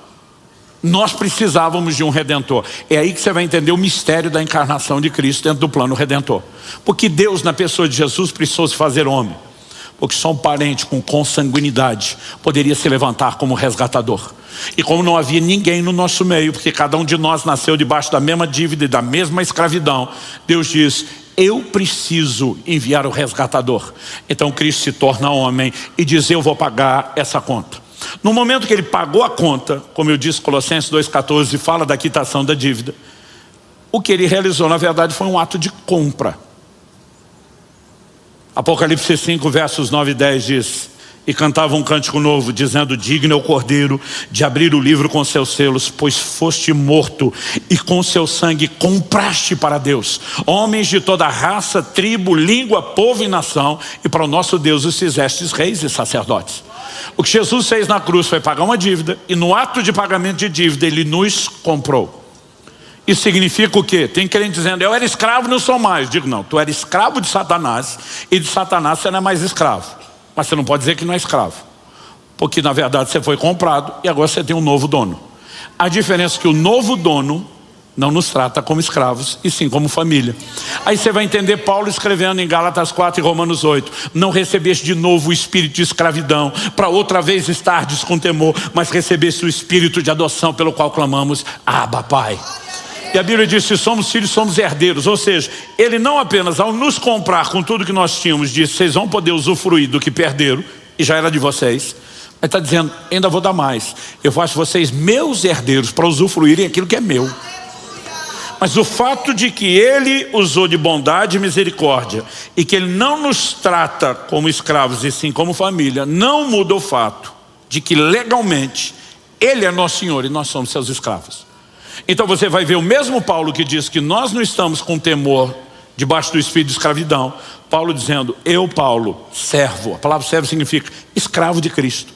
Nós precisávamos de um redentor. É aí que você vai entender o mistério da encarnação de Cristo dentro do plano redentor. Porque Deus, na pessoa de Jesus, precisou se fazer homem. Porque só um parente com consanguinidade poderia se levantar como resgatador. E como não havia ninguém no nosso meio, porque cada um de nós nasceu debaixo da mesma dívida e da mesma escravidão, Deus diz: eu preciso enviar o resgatador. Então Cristo se torna homem e diz: eu vou pagar essa conta. No momento que ele pagou a conta, como eu disse, Colossenses 2,14 fala da quitação da dívida, o que ele realizou na verdade foi um ato de compra. Apocalipse 5 versos 9 e 10 diz: e cantava um cântico novo, dizendo: digno é o Cordeiro de abrir o livro com seus selos, pois foste morto e com seu sangue compraste para Deus homens de toda raça, tribo, língua, povo e nação, e para o nosso Deus os fizestes reis e sacerdotes. O que Jesus fez na cruz foi pagar uma dívida, e no ato de pagamento de dívida ele nos comprou. Isso significa o quê? Tem crente dizendo: eu era escravo, não sou mais. Digo: não, tu era escravo de Satanás, e de Satanás você não é mais escravo. Mas você não pode dizer que não é escravo, porque na verdade você foi comprado e agora você tem um novo dono. A diferença é que o novo dono não nos trata como escravos, e sim como família. Aí você vai entender Paulo escrevendo em Gálatas 4 e Romanos 8: não recebeste de novo o espírito de escravidão, para outra vez estardes com temor, mas recebeste o espírito de adoção, pelo qual clamamos: Abba, Pai. E a Bíblia diz: se somos filhos, somos herdeiros. Ou seja, ele não apenas ao nos comprar com tudo que nós tínhamos, disse: vocês vão poder usufruir do que perderam, e já era de vocês. Mas está dizendo: ainda vou dar mais, eu faço vocês meus herdeiros, para usufruírem aquilo que é meu. Mas o fato de que ele usou de bondade e misericórdia, e que ele não nos trata como escravos e sim como família, não muda o fato de que legalmente ele é nosso Senhor e nós somos seus escravos. Então você vai ver o mesmo Paulo que diz que nós não estamos com temor debaixo do espírito de escravidão, Paulo dizendo: eu, Paulo, servo. A palavra servo significa escravo de Cristo.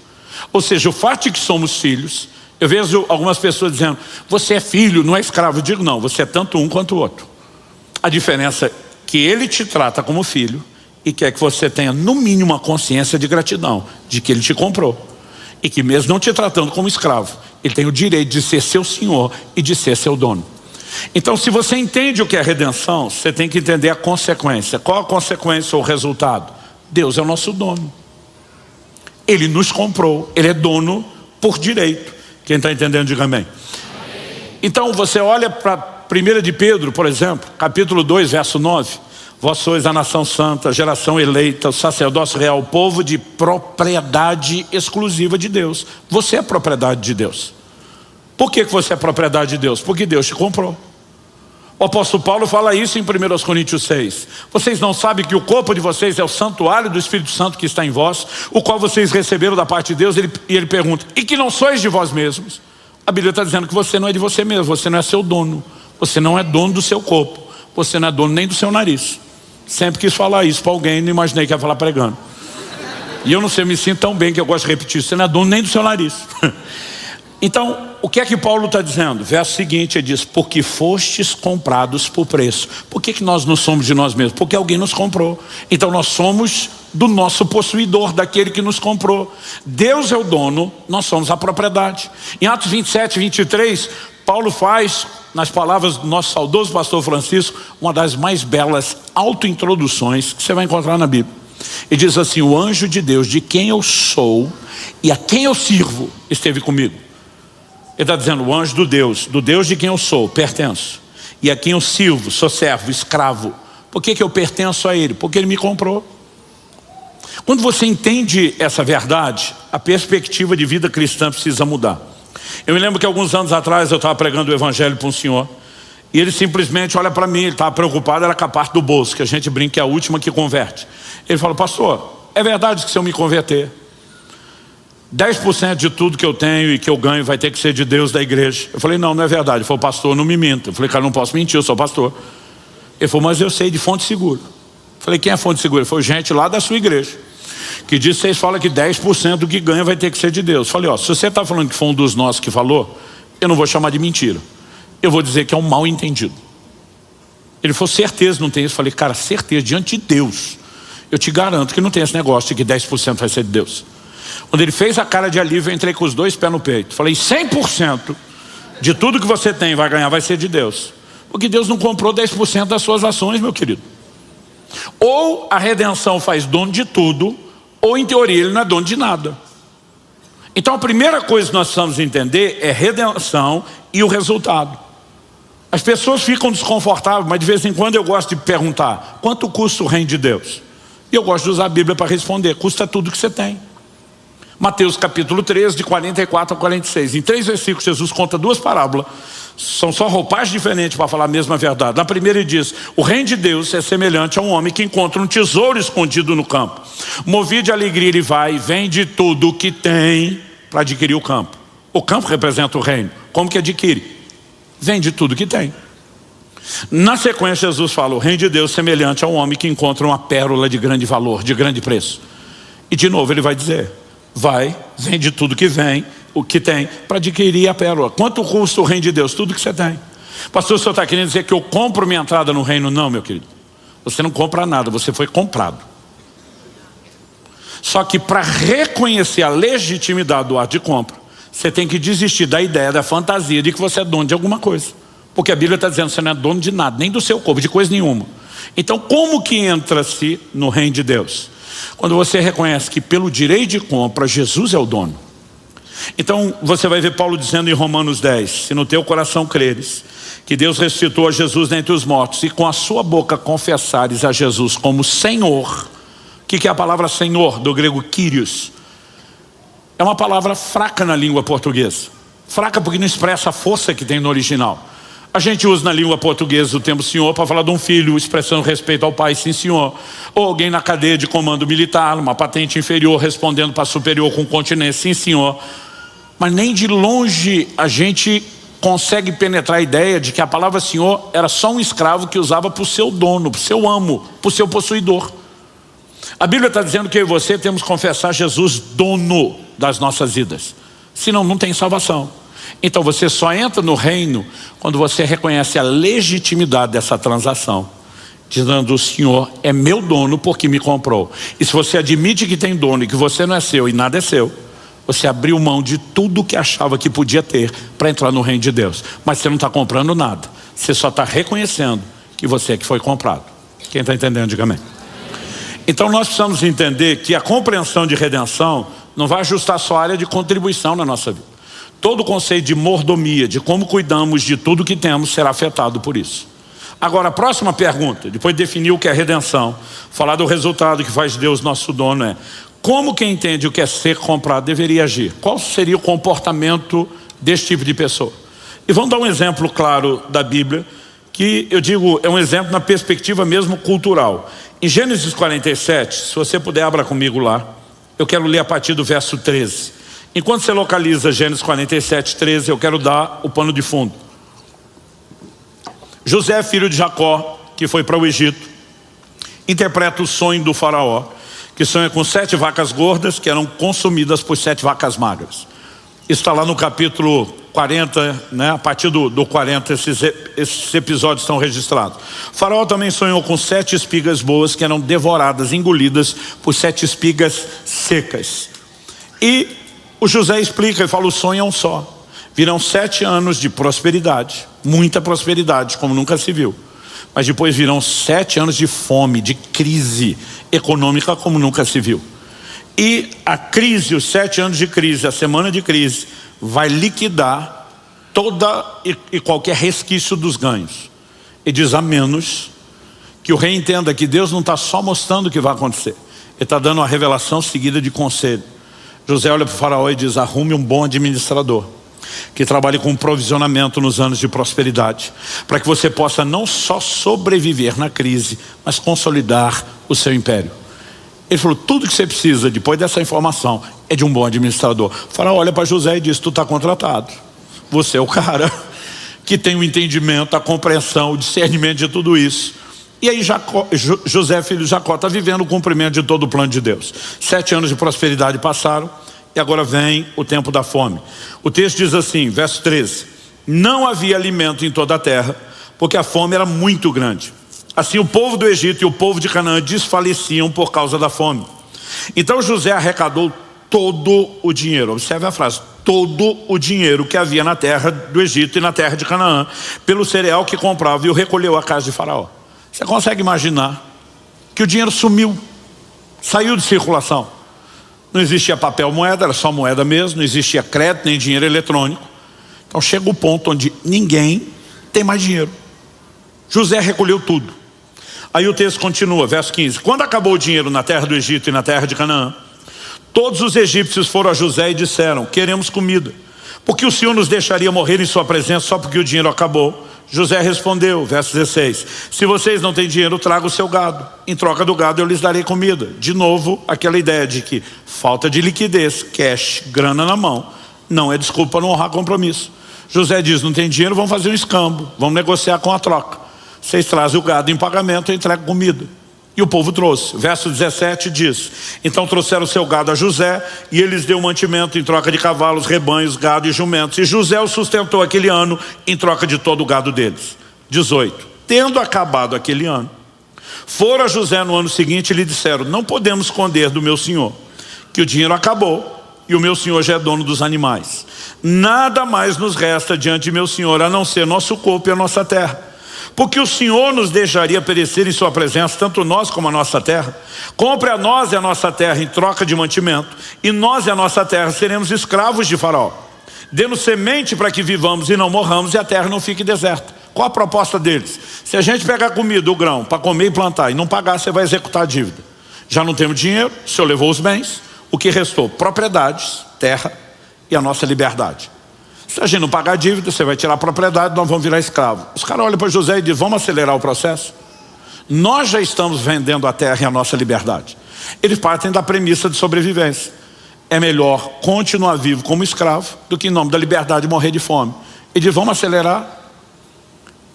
Ou seja, o fato de que somos filhos. Eu vejo algumas pessoas dizendo: você é filho, não é escravo. Eu digo: não, você é tanto um quanto o outro. A diferença é que ele te trata como filho e quer que você tenha no mínimo uma consciência de gratidão, de que ele te comprou. E que mesmo não te tratando como escravo, ele tem o direito de ser seu senhor e de ser seu dono. Então, se você entende o que é redenção, você tem que entender a consequência. Qual a consequência ou o resultado? Deus é o nosso dono. Ele nos comprou, ele é dono por direito. Quem está entendendo, diga amém. Então você olha para 1 de Pedro, por exemplo, capítulo 2, verso 9: vós sois a nação santa, geração eleita, o sacerdócio real, o povo de propriedade exclusiva de Deus. Você é propriedade de Deus. Por que você é propriedade de Deus? Porque Deus te comprou. O apóstolo Paulo fala isso em 1 Coríntios 6. Vocês não sabem que o corpo de vocês é o santuário do Espírito Santo que está em vós, o qual vocês receberam da parte de Deus? E ele pergunta: e que não sois de vós mesmos? A Bíblia está dizendo que você não é de você mesmo, você não é seu dono, você não é dono do seu corpo, você não é dono nem do seu nariz. Sempre quis falar isso para alguém, não imaginei que ia falar pregando. E eu não sei, eu me sinto tão bem que eu gosto de repetir: você não é dono nem do seu nariz. Então, o que é que Paulo está dizendo? Verso seguinte, ele diz: porque fostes comprados por preço. Por que nós não somos de nós mesmos? Porque alguém nos comprou. Então nós somos do nosso possuidor, daquele que nos comprou. Deus é o dono, nós somos a propriedade. Em Atos 27, 23, Paulo faz, nas palavras do nosso saudoso pastor Francisco, uma das mais belas autointroduções que você vai encontrar na Bíblia. Ele diz assim: o anjo de Deus, de quem eu sou e a quem eu sirvo, esteve comigo. Ele está dizendo: o anjo do Deus de quem eu sou, pertenço, e a quem eu sirvo, sou servo, escravo. Por que eu pertenço a ele? Porque ele me comprou. Quando você entende essa verdade, a perspectiva de vida cristã precisa mudar. Eu me lembro que alguns anos atrás eu estava pregando o evangelho para um senhor, E ele simplesmente olha para mim, ele estava preocupado, era com a parte do bolso, que a gente brinca que é a última que converte. Ele falou: pastor, é verdade que se eu me converter, 10% de tudo que eu tenho e que eu ganho vai ter que ser de Deus, da igreja? Eu falei: não, não é verdade. Ele falou: pastor, não me minta. Eu falei: cara, não posso mentir, eu sou pastor. Ele falou: mas eu sei de fonte segura. Eu falei: quem é fonte segura? Ele falou: gente lá da sua igreja, que diz que vocês falam que 10% do que ganha vai ter que ser de Deus. Eu falei: ó, se você está falando que foi um dos nossos que falou, eu não vou chamar de mentira, eu vou dizer que é um mal entendido. Ele falou: certeza não tem isso? Eu falei: cara, certeza, diante de Deus, eu te garanto que não tem esse negócio de que 10% vai ser de Deus. Quando ele fez a cara de alívio, eu entrei com os dois pés no peito. Falei: 100% de tudo que você tem vai ganhar, vai ser de Deus. Porque Deus não comprou 10% das suas ações, meu querido. Ou a redenção faz dono de tudo, ou em teoria ele não é dono de nada. Então a primeira coisa que nós precisamos entender é redenção e o resultado. As pessoas ficam desconfortáveis, mas de vez em quando eu gosto de perguntar: quanto custa o reino de Deus? E eu gosto de usar a Bíblia para responder: custa tudo que você tem. Mateus capítulo 13, de 44 a 46. Em 3 versículos Jesus conta 2 parábolas. São só roupagens diferentes para falar a mesma verdade. Na primeira ele diz: o reino de Deus é semelhante a um homem que encontra um tesouro escondido no campo. Movido de alegria, ele vai e vende tudo o que tem para adquirir o campo. O campo representa o reino. Como que adquire? Vende tudo que tem. Na sequência Jesus fala: o reino de Deus é semelhante a um homem que encontra uma pérola de grande valor, de grande preço. E de novo ele vai dizer: vai, vende tudo que vem, o que tem, para adquirir a pérola. Quanto custa o reino de Deus? Tudo que você tem. Pastor, o senhor está querendo dizer que eu compro minha entrada no reino? Não, meu querido, você não compra nada, você foi comprado. Só que para reconhecer a legitimidade do ato de compra, você tem que desistir da ideia, da fantasia de que você é dono de alguma coisa. Porque a Bíblia está dizendo que você não é dono de nada, nem do seu corpo, de coisa nenhuma. Então como que entra-se no reino de Deus? Quando você reconhece que pelo direito de compra Jesus é o dono. Então você vai ver Paulo dizendo em Romanos 10: se no teu coração creres que Deus ressuscitou a Jesus dentre os mortos, e com a sua boca confessares a Jesus como Senhor. O que é a palavra Senhor? Do grego Kyrios. É uma palavra fraca na língua portuguesa. Fraca porque não expressa a força que tem no original. A gente usa na língua portuguesa o termo senhor para falar de um filho expressando respeito ao pai, sim senhor. Ou alguém na cadeia de comando militar, uma patente inferior respondendo para superior com continência, sim senhor. Mas nem de longe a gente consegue penetrar a ideia de que a palavra senhor era só um escravo que usava para o seu dono, para o seu amo, para o seu possuidor. A Bíblia está dizendo que eu e você temos que confessar Jesus dono das nossas vidas. Senão não tem salvação. Então você só entra no reino quando você reconhece a legitimidade dessa transação, dizendo: o Senhor é meu dono porque me comprou. E se você admite que tem dono e que você não é seu e nada é seu, você abriu mão de tudo que achava que podia ter para entrar no reino de Deus. Mas você não está comprando nada, você só está reconhecendo que você é que foi comprado. Quem está entendendo, diga amém. Então nós precisamos entender que a compreensão de redenção não vai ajustar só a área de contribuição na nossa vida. Todo o conceito de mordomia, de como cuidamos de tudo que temos, será afetado por isso. Agora, a próxima pergunta, depois de definir o que é redenção, falar do resultado que faz Deus nosso dono, é: como quem entende o que é ser comprado deveria agir? Qual seria o comportamento desse tipo de pessoa? E vamos dar um exemplo claro da Bíblia, que eu digo, é um exemplo na perspectiva mesmo cultural. Em Gênesis 47, se você puder, abra comigo lá. Eu quero ler a partir do verso 13. Enquanto você localiza Gênesis 47, 13, eu quero dar o pano de fundo. José, filho de Jacó, que foi para o Egito, interpreta o sonho do faraó, que sonha com 7 vacas gordas que eram consumidas por 7 vacas magras. Isso está lá no capítulo 40, né? A partir do 40 esses episódios estão registrados. O faraó também sonhou com 7 espigas boas que eram devoradas, engolidas por 7 espigas secas. E o José explica e fala: o sonho é um só. Virão 7 anos de prosperidade, muita prosperidade, como nunca se viu. Mas depois virão 7 anos de fome, de crise econômica, como nunca se viu. E a crise, os 7 anos de crise, a semana de crise, vai liquidar toda e qualquer resquício dos ganhos. E diz: a menos que o rei entenda que Deus não está só mostrando o que vai acontecer, Ele está dando uma revelação seguida de conselho. José olha para o faraó e diz: arrume um bom administrador. que trabalhe com provisionamento nos anos de prosperidade, para que você possa não só sobreviver na crise, mas consolidar o seu império. Ele falou, tudo que você precisa depois dessa informação é de um bom administrador. O faraó olha para José e diz, tu está contratado. Você é o cara que tem o entendimento, a compreensão, o discernimento de tudo isso. E aí José, filho de Jacó, está vivendo o cumprimento de todo o plano de Deus. 7 anos de prosperidade passaram e agora vem o tempo da fome. O texto diz assim, verso 13: não havia alimento em toda a terra, porque a fome era muito grande. Assim o povo do Egito e o povo de Canaã desfaleciam por causa da fome. Então José arrecadou todo o dinheiro, observe a frase, todo o dinheiro que havia na terra do Egito e na terra de Canaã, pelo cereal que comprava, e o recolheu à casa de Faraó. Você consegue imaginar que o dinheiro sumiu, saiu de circulação? Não existia papel moeda, era só moeda mesmo, não existia crédito nem dinheiro eletrônico. Então chega o ponto onde ninguém tem mais dinheiro. José recolheu tudo. Aí o texto continua, verso 15: quando acabou o dinheiro na terra do Egito e na terra de Canaã, todos os egípcios foram a José e disseram, queremos comida, porque o Senhor nos deixaria morrer em sua presença só porque o dinheiro acabou? José respondeu, verso 16: se vocês não têm dinheiro, traga o seu gado, em troca do gado eu lhes darei comida. De novo, aquela ideia de que falta de liquidez, cash, grana na mão, não é desculpa para não honrar compromisso. José diz, não tem dinheiro, vamos fazer um escambo, vamos negociar com a troca. Vocês trazem o gado em pagamento, eu entrego comida. E o povo trouxe. Verso 17 diz, então trouxeram o seu gado a José, e ele lhes deu mantimento em troca de cavalos, rebanhos, gado e jumentos. E José o sustentou aquele ano em troca de todo o gado deles. 18, tendo acabado aquele ano, foram a José no ano seguinte e lhe disseram, não podemos esconder do meu senhor que o dinheiro acabou e o meu senhor já é dono dos animais. Nada mais nos resta diante de meu senhor a não ser nosso corpo e a nossa terra. Porque o Senhor nos deixaria perecer em sua presença, tanto nós como a nossa terra. Compre a nós e a nossa terra em troca de mantimento, e nós e a nossa terra seremos escravos de Faraó. Dê-nos semente para que vivamos e não morramos, e a terra não fique deserta. Qual a proposta deles? Se a gente pegar comida, o grão, para comer e plantar, e não pagar, você vai executar a dívida. Já não temos dinheiro, o Senhor levou os bens, o que restou? Propriedades, terra e a nossa liberdade. Se a gente não pagar a dívida, você vai tirar a propriedade, nós vamos virar escravo. Os caras olham para José e dizem, vamos acelerar o processo? Nós já estamos vendendo a terra e a nossa liberdade. Eles partem da premissa de sobrevivência. É melhor continuar vivo como escravo do que em nome da liberdade morrer de fome. E diz, vamos acelerar?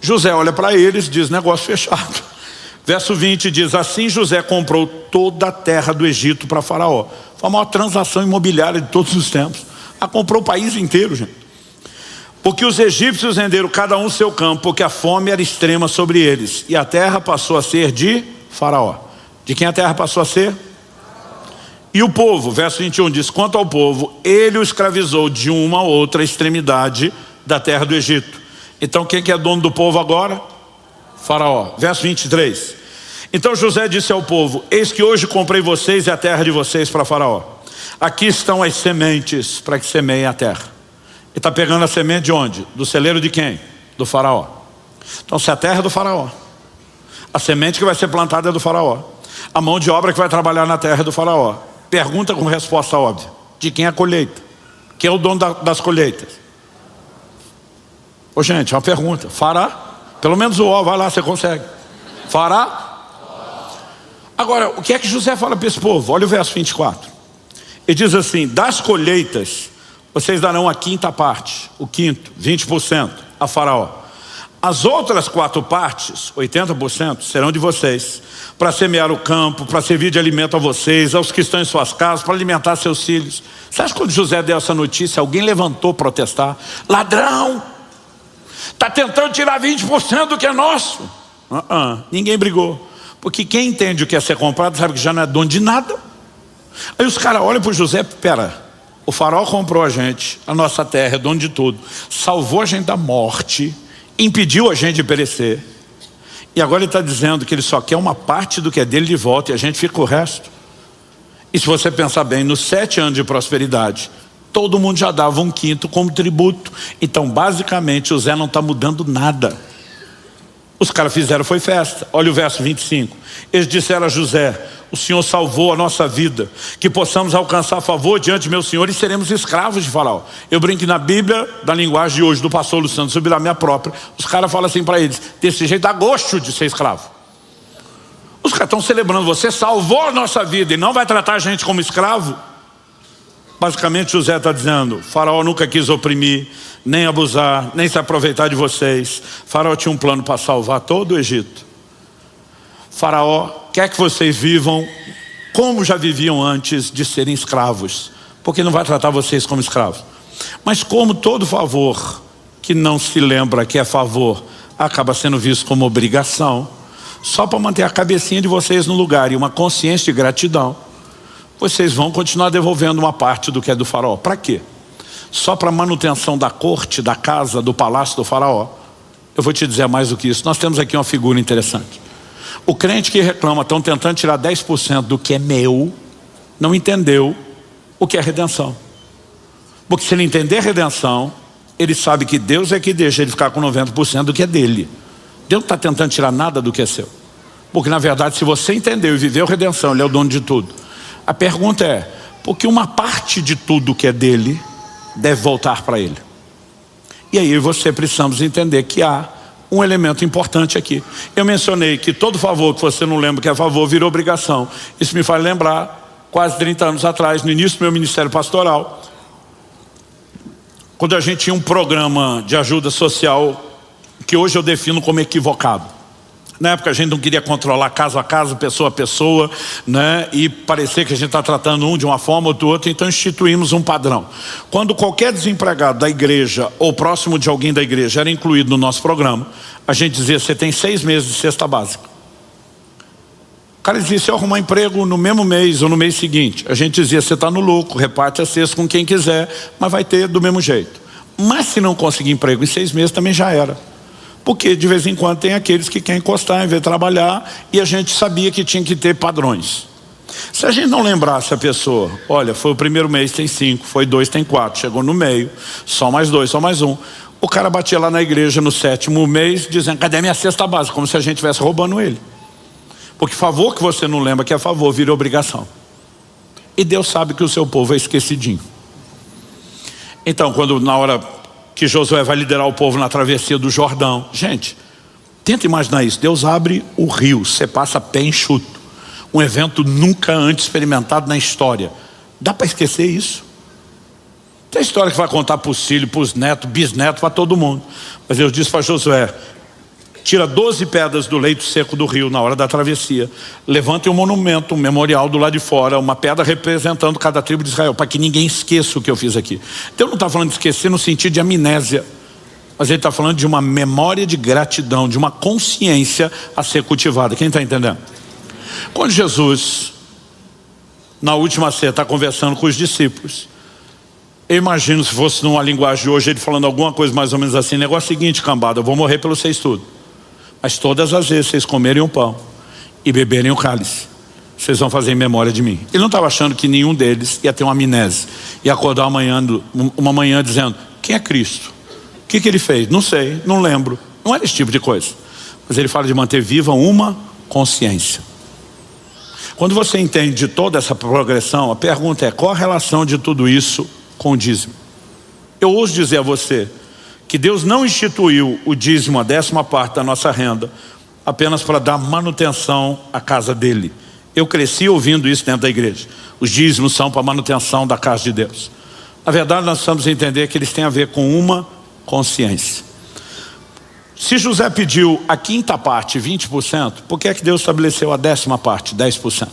José olha para eles e diz, negócio fechado. Verso 20 diz, assim José comprou toda a terra do Egito para Faraó. Foi a maior transação imobiliária de todos os tempos. Comprou o país inteiro, gente. Porque os egípcios renderam cada um seu campo, porque a fome era extrema sobre eles. E a terra passou a ser de Faraó. De quem a terra passou a ser? E o povo, verso 21 diz, quanto ao povo, ele o escravizou de uma a outra extremidade da terra do Egito. Então quem que é dono do povo agora? Faraó. Verso 23. Então José disse ao povo, eis que hoje comprei vocês e a terra de vocês para Faraó. Aqui estão as sementes para que semeiem a terra. Ele está pegando a semente de onde? Do celeiro de quem? Do Faraó. Então se a terra é do Faraó, a semente que vai ser plantada é do Faraó, a mão de obra que vai trabalhar na terra é do Faraó. Pergunta com resposta óbvia, de quem é a colheita? Quem é o dono das colheitas? Ô gente, uma pergunta, Fará? Pelo menos o ó, vai lá, você consegue. Fará? Agora, o que é que José fala para esse povo? Olha o verso 24. Ele diz assim, das colheitas vocês darão a quinta parte, o quinto, 20%, a Faraó. As outras 4 partes, 80%, serão de vocês, para semear o campo, para servir de alimento a vocês, aos que estão em suas casas, para alimentar seus filhos. Você acha que quando José deu essa notícia, alguém levantou protestar? Ladrão! Está tentando tirar 20% do que é nosso. Ninguém brigou. Porque quem entende o que é ser comprado, sabe que já não é dono de nada. Aí os caras olham para o José, pera, o Faraó comprou a gente, a nossa terra é dono de tudo, salvou a gente da morte, impediu a gente de perecer, e agora ele está dizendo que ele só quer uma parte do que é dele de volta e a gente fica com o resto. E se você pensar bem, nos 7 anos de prosperidade, todo mundo já dava 1/5 como tributo. Então basicamente o Zé não está mudando nada. Os caras fizeram foi festa. Olha o verso 25. Eles disseram a José, o Senhor salvou a nossa vida, que possamos alcançar favor diante de meu Senhor e seremos escravos de Faraó. Eu brinco que na Bíblia, da linguagem de hoje, do pastor Luciano Subirá, minha própria, os caras falam assim para eles: desse jeito dá gosto de ser escravo. Os caras estão celebrando, você salvou a nossa vida e não vai tratar a gente como escravo? Basicamente José está dizendo: Faraó nunca quis oprimir, nem abusar, nem se aproveitar de vocês. Faraó tinha um plano para salvar todo o Egito. Faraó quer que vocês vivam como já viviam antes de serem escravos, porque não vai tratar vocês como escravos. Mas como todo favor que não se lembra que é favor acaba sendo visto como obrigação, só para manter a cabecinha de vocês no lugar e uma consciência de gratidão, vocês vão continuar devolvendo uma parte do que é do faraó. Para quê? Só para manutenção da corte, da casa, do palácio do faraó. Eu vou te dizer mais do que isso. Nós temos aqui uma figura interessante. O crente que reclama, estão tentando tirar 10% do que é meu, não entendeu o que é redenção. Porque se ele entender redenção, ele sabe que Deus é que deixa ele ficar com 90% do que é dele. Deus não está tentando tirar nada do que é seu. Porque na verdade, se você entendeu e viveu redenção, ele é o dono de tudo. A pergunta é, por que uma parte de tudo que é dele deve voltar para ele? E aí você precisamos entender que há um elemento importante aqui. Eu mencionei que todo favor que você não lembra que é favor virou obrigação. Isso me faz lembrar, quase 30 anos atrás, no início do meu ministério pastoral, quando a gente tinha um programa de ajuda social que hoje eu defino como equivocado. Na época a gente não queria controlar caso a caso, pessoa a pessoa, né? E parecer que a gente está tratando um de uma forma ou do outro, então instituímos um padrão. Quando qualquer desempregado da igreja ou próximo de alguém da igreja era incluído no nosso programa, a gente dizia: você tem 6 meses de cesta básica. O cara dizia: se eu arrumar emprego no mesmo mês ou no mês seguinte, a gente dizia: você está no lucro, reparte a cesta com quem quiser, mas vai ter do mesmo jeito. Mas se não conseguir emprego em 6 meses também já era. Porque de vez em quando tem aqueles que querem encostar em vez de trabalhar, e a gente sabia que tinha que ter padrões. Se a gente não lembrasse a pessoa: olha, foi o primeiro mês, tem 5, foi 2, tem 4, chegou no meio, só mais 2, só mais 1. O cara batia lá na igreja no 7º mês, dizendo: cadê minha cesta básica? Como se a gente estivesse roubando ele. Porque favor que você não lembra que é favor, vira obrigação. E Deus sabe que o seu povo é esquecidinho. Então, quando na hora que Josué vai liderar o povo na travessia do Jordão, gente, tenta imaginar isso. Deus abre o rio, você passa pé enxuto, um evento nunca antes experimentado na história. Dá para esquecer isso? Tem história que vai contar para os filhos, para os netos, bisnetos, para todo mundo. Mas Deus disse para Josué: tira 12 pedras do leito seco do rio na hora da travessia, levante um monumento, um memorial do lado de fora, uma pedra representando cada tribo de Israel, para que ninguém esqueça o que eu fiz aqui. Deus não está falando de esquecer no sentido de amnésia, mas Ele está falando de uma memória de gratidão, de uma consciência a ser cultivada. Quem está entendendo? Quando Jesus, na última ceia, está conversando com os discípulos, eu imagino, se fosse numa linguagem de hoje, ele falando alguma coisa mais ou menos assim: negócio seguinte, cambada, eu vou morrer pelo vocês tudo, mas todas as vezes vocês comerem o pão e beberem o cálice, vocês vão fazer em memória de mim. Ele não estava achando que nenhum deles ia ter uma amnésia, ia acordar uma manhã dizendo: quem é Cristo? O que ele fez? Não sei, não lembro. Não era esse tipo de coisa. Mas ele fala de manter viva uma consciência. Quando você entende toda essa progressão, a pergunta é: qual a relação de tudo isso com o dízimo? Eu ouso dizer a você que Deus não instituiu o dízimo, a 10ª parte da nossa renda, apenas para dar manutenção à casa dele. Eu cresci ouvindo isso dentro da igreja: os dízimos são para manutenção da casa de Deus. Na verdade, nós precisamos entender que eles têm a ver com uma consciência. Se José pediu a 5ª parte, 20%, por que é que Deus estabeleceu a 10ª parte, 10%?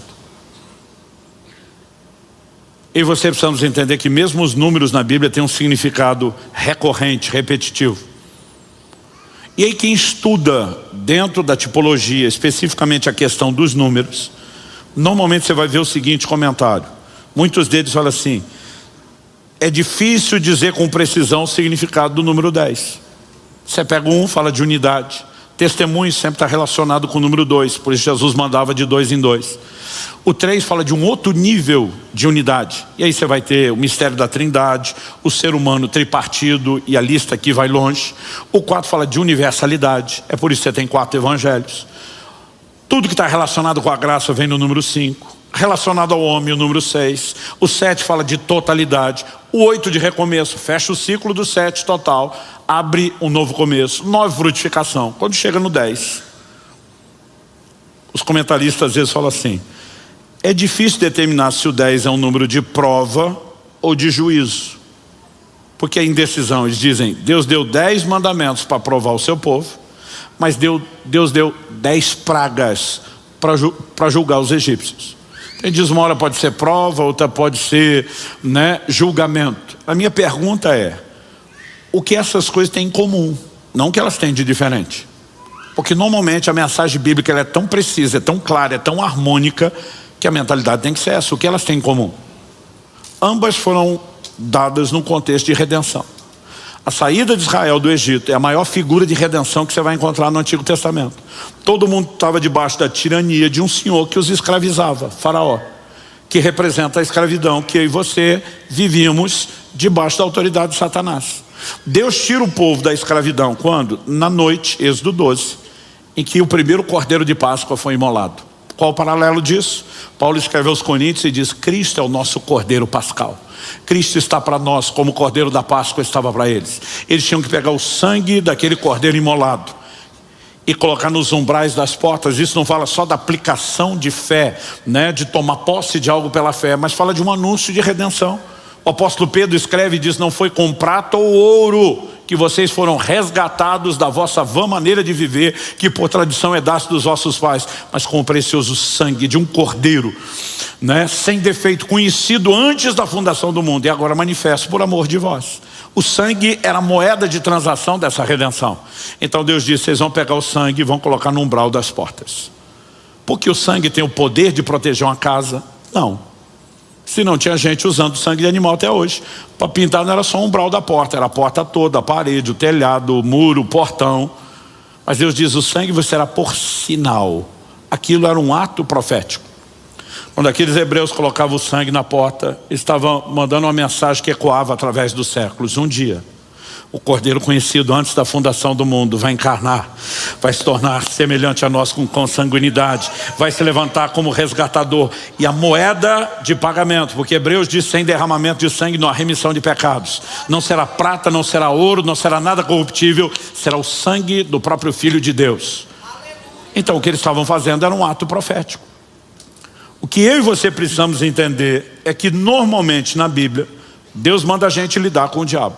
E você precisamos entender que mesmo os números na Bíblia têm um significado recorrente, repetitivo. E aí quem estuda dentro da tipologia, especificamente a questão dos números, normalmente você vai ver o seguinte comentário. Muitos deles falam assim: é difícil dizer com precisão o significado do número 10. Você pega um, fala de unidade. Testemunho sempre está relacionado com o número 2, por isso Jesus mandava de 2 em 2. O 3 fala de um outro nível de unidade. E aí você vai ter o mistério da trindade, o ser humano tripartido, e a lista aqui vai longe. O 4 fala de universalidade, é por isso que você tem 4 evangelhos. Tudo que está relacionado com a graça vem no número 5. Relacionado ao homem, o número 6. O 7 fala de totalidade. O 8 de recomeço, fecha o ciclo do 7 total, abre um novo começo. 9, frutificação. Quando chega no 10, os comentaristas às vezes falam assim: é difícil determinar se o 10 é um número de prova ou de juízo. Porque a indecisão, eles dizem, Deus deu 10 mandamentos para provar o seu povo, mas Deus deu 10 pragas para julgar os egípcios. Ele diz, uma hora pode ser prova, outra pode ser, julgamento. A minha pergunta é, o que essas coisas têm em comum? Não o que elas têm de diferente. Porque normalmente a mensagem bíblica ela é tão precisa, é tão clara, é tão harmônica, que a mentalidade tem que ser essa. O que elas têm em comum? Ambas foram dadas num contexto de redenção. A saída de Israel do Egito é a maior figura de redenção que você vai encontrar no Antigo Testamento. Todo mundo estava debaixo da tirania de um senhor que os escravizava, Faraó, que representa a escravidão que eu e você vivíamos debaixo da autoridade de Satanás. Deus tira o povo da escravidão quando? Na noite, Êxodo 12, em que o primeiro cordeiro de Páscoa foi imolado. Qual o paralelo disso? Paulo escreve aos Coríntios e diz, Cristo é o nosso cordeiro pascal. Cristo está para nós como o cordeiro da Páscoa estava para eles. Eles tinham que pegar o sangue daquele cordeiro imolado e colocar nos umbrais das portas. Isso não fala só da aplicação de fé, de tomar posse de algo pela fé, mas fala de um anúncio de redenção. O apóstolo Pedro escreve e diz, não foi com prata ou ouro que vocês foram resgatados da vossa vã maneira de viver, que por tradição hedaste dos vossos pais, mas com o precioso sangue de um cordeiro, sem defeito, conhecido antes da fundação do mundo e agora manifesto por amor de vós. O sangue era a moeda de transação dessa redenção. Então Deus disse, vocês vão pegar o sangue e vão colocar no umbral das portas. Porque o sangue tem o poder de proteger uma casa? Não. Se não tinha gente usando sangue de animal até hoje. Para pintar não era só o umbral da porta, era a porta toda, a parede, o telhado, o muro, o portão. Mas Deus diz, o sangue será por sinal. Aquilo era um ato profético. Quando aqueles hebreus colocavam o sangue na porta, estavam mandando uma mensagem que ecoava através dos séculos. Um dia, o cordeiro conhecido antes da fundação do mundo vai encarnar, vai se tornar semelhante a nós com consanguinidade, vai se levantar como resgatador. E a moeda de pagamento, porque Hebreus diz, sem derramamento de sangue não há remissão de pecados. Não será prata, não será ouro, não será nada corruptível, será o sangue do próprio Filho de Deus. Então o que eles estavam fazendo era um ato profético. O que eu e você precisamos entender é que normalmente na Bíblia, Deus manda a gente lidar com o diabo.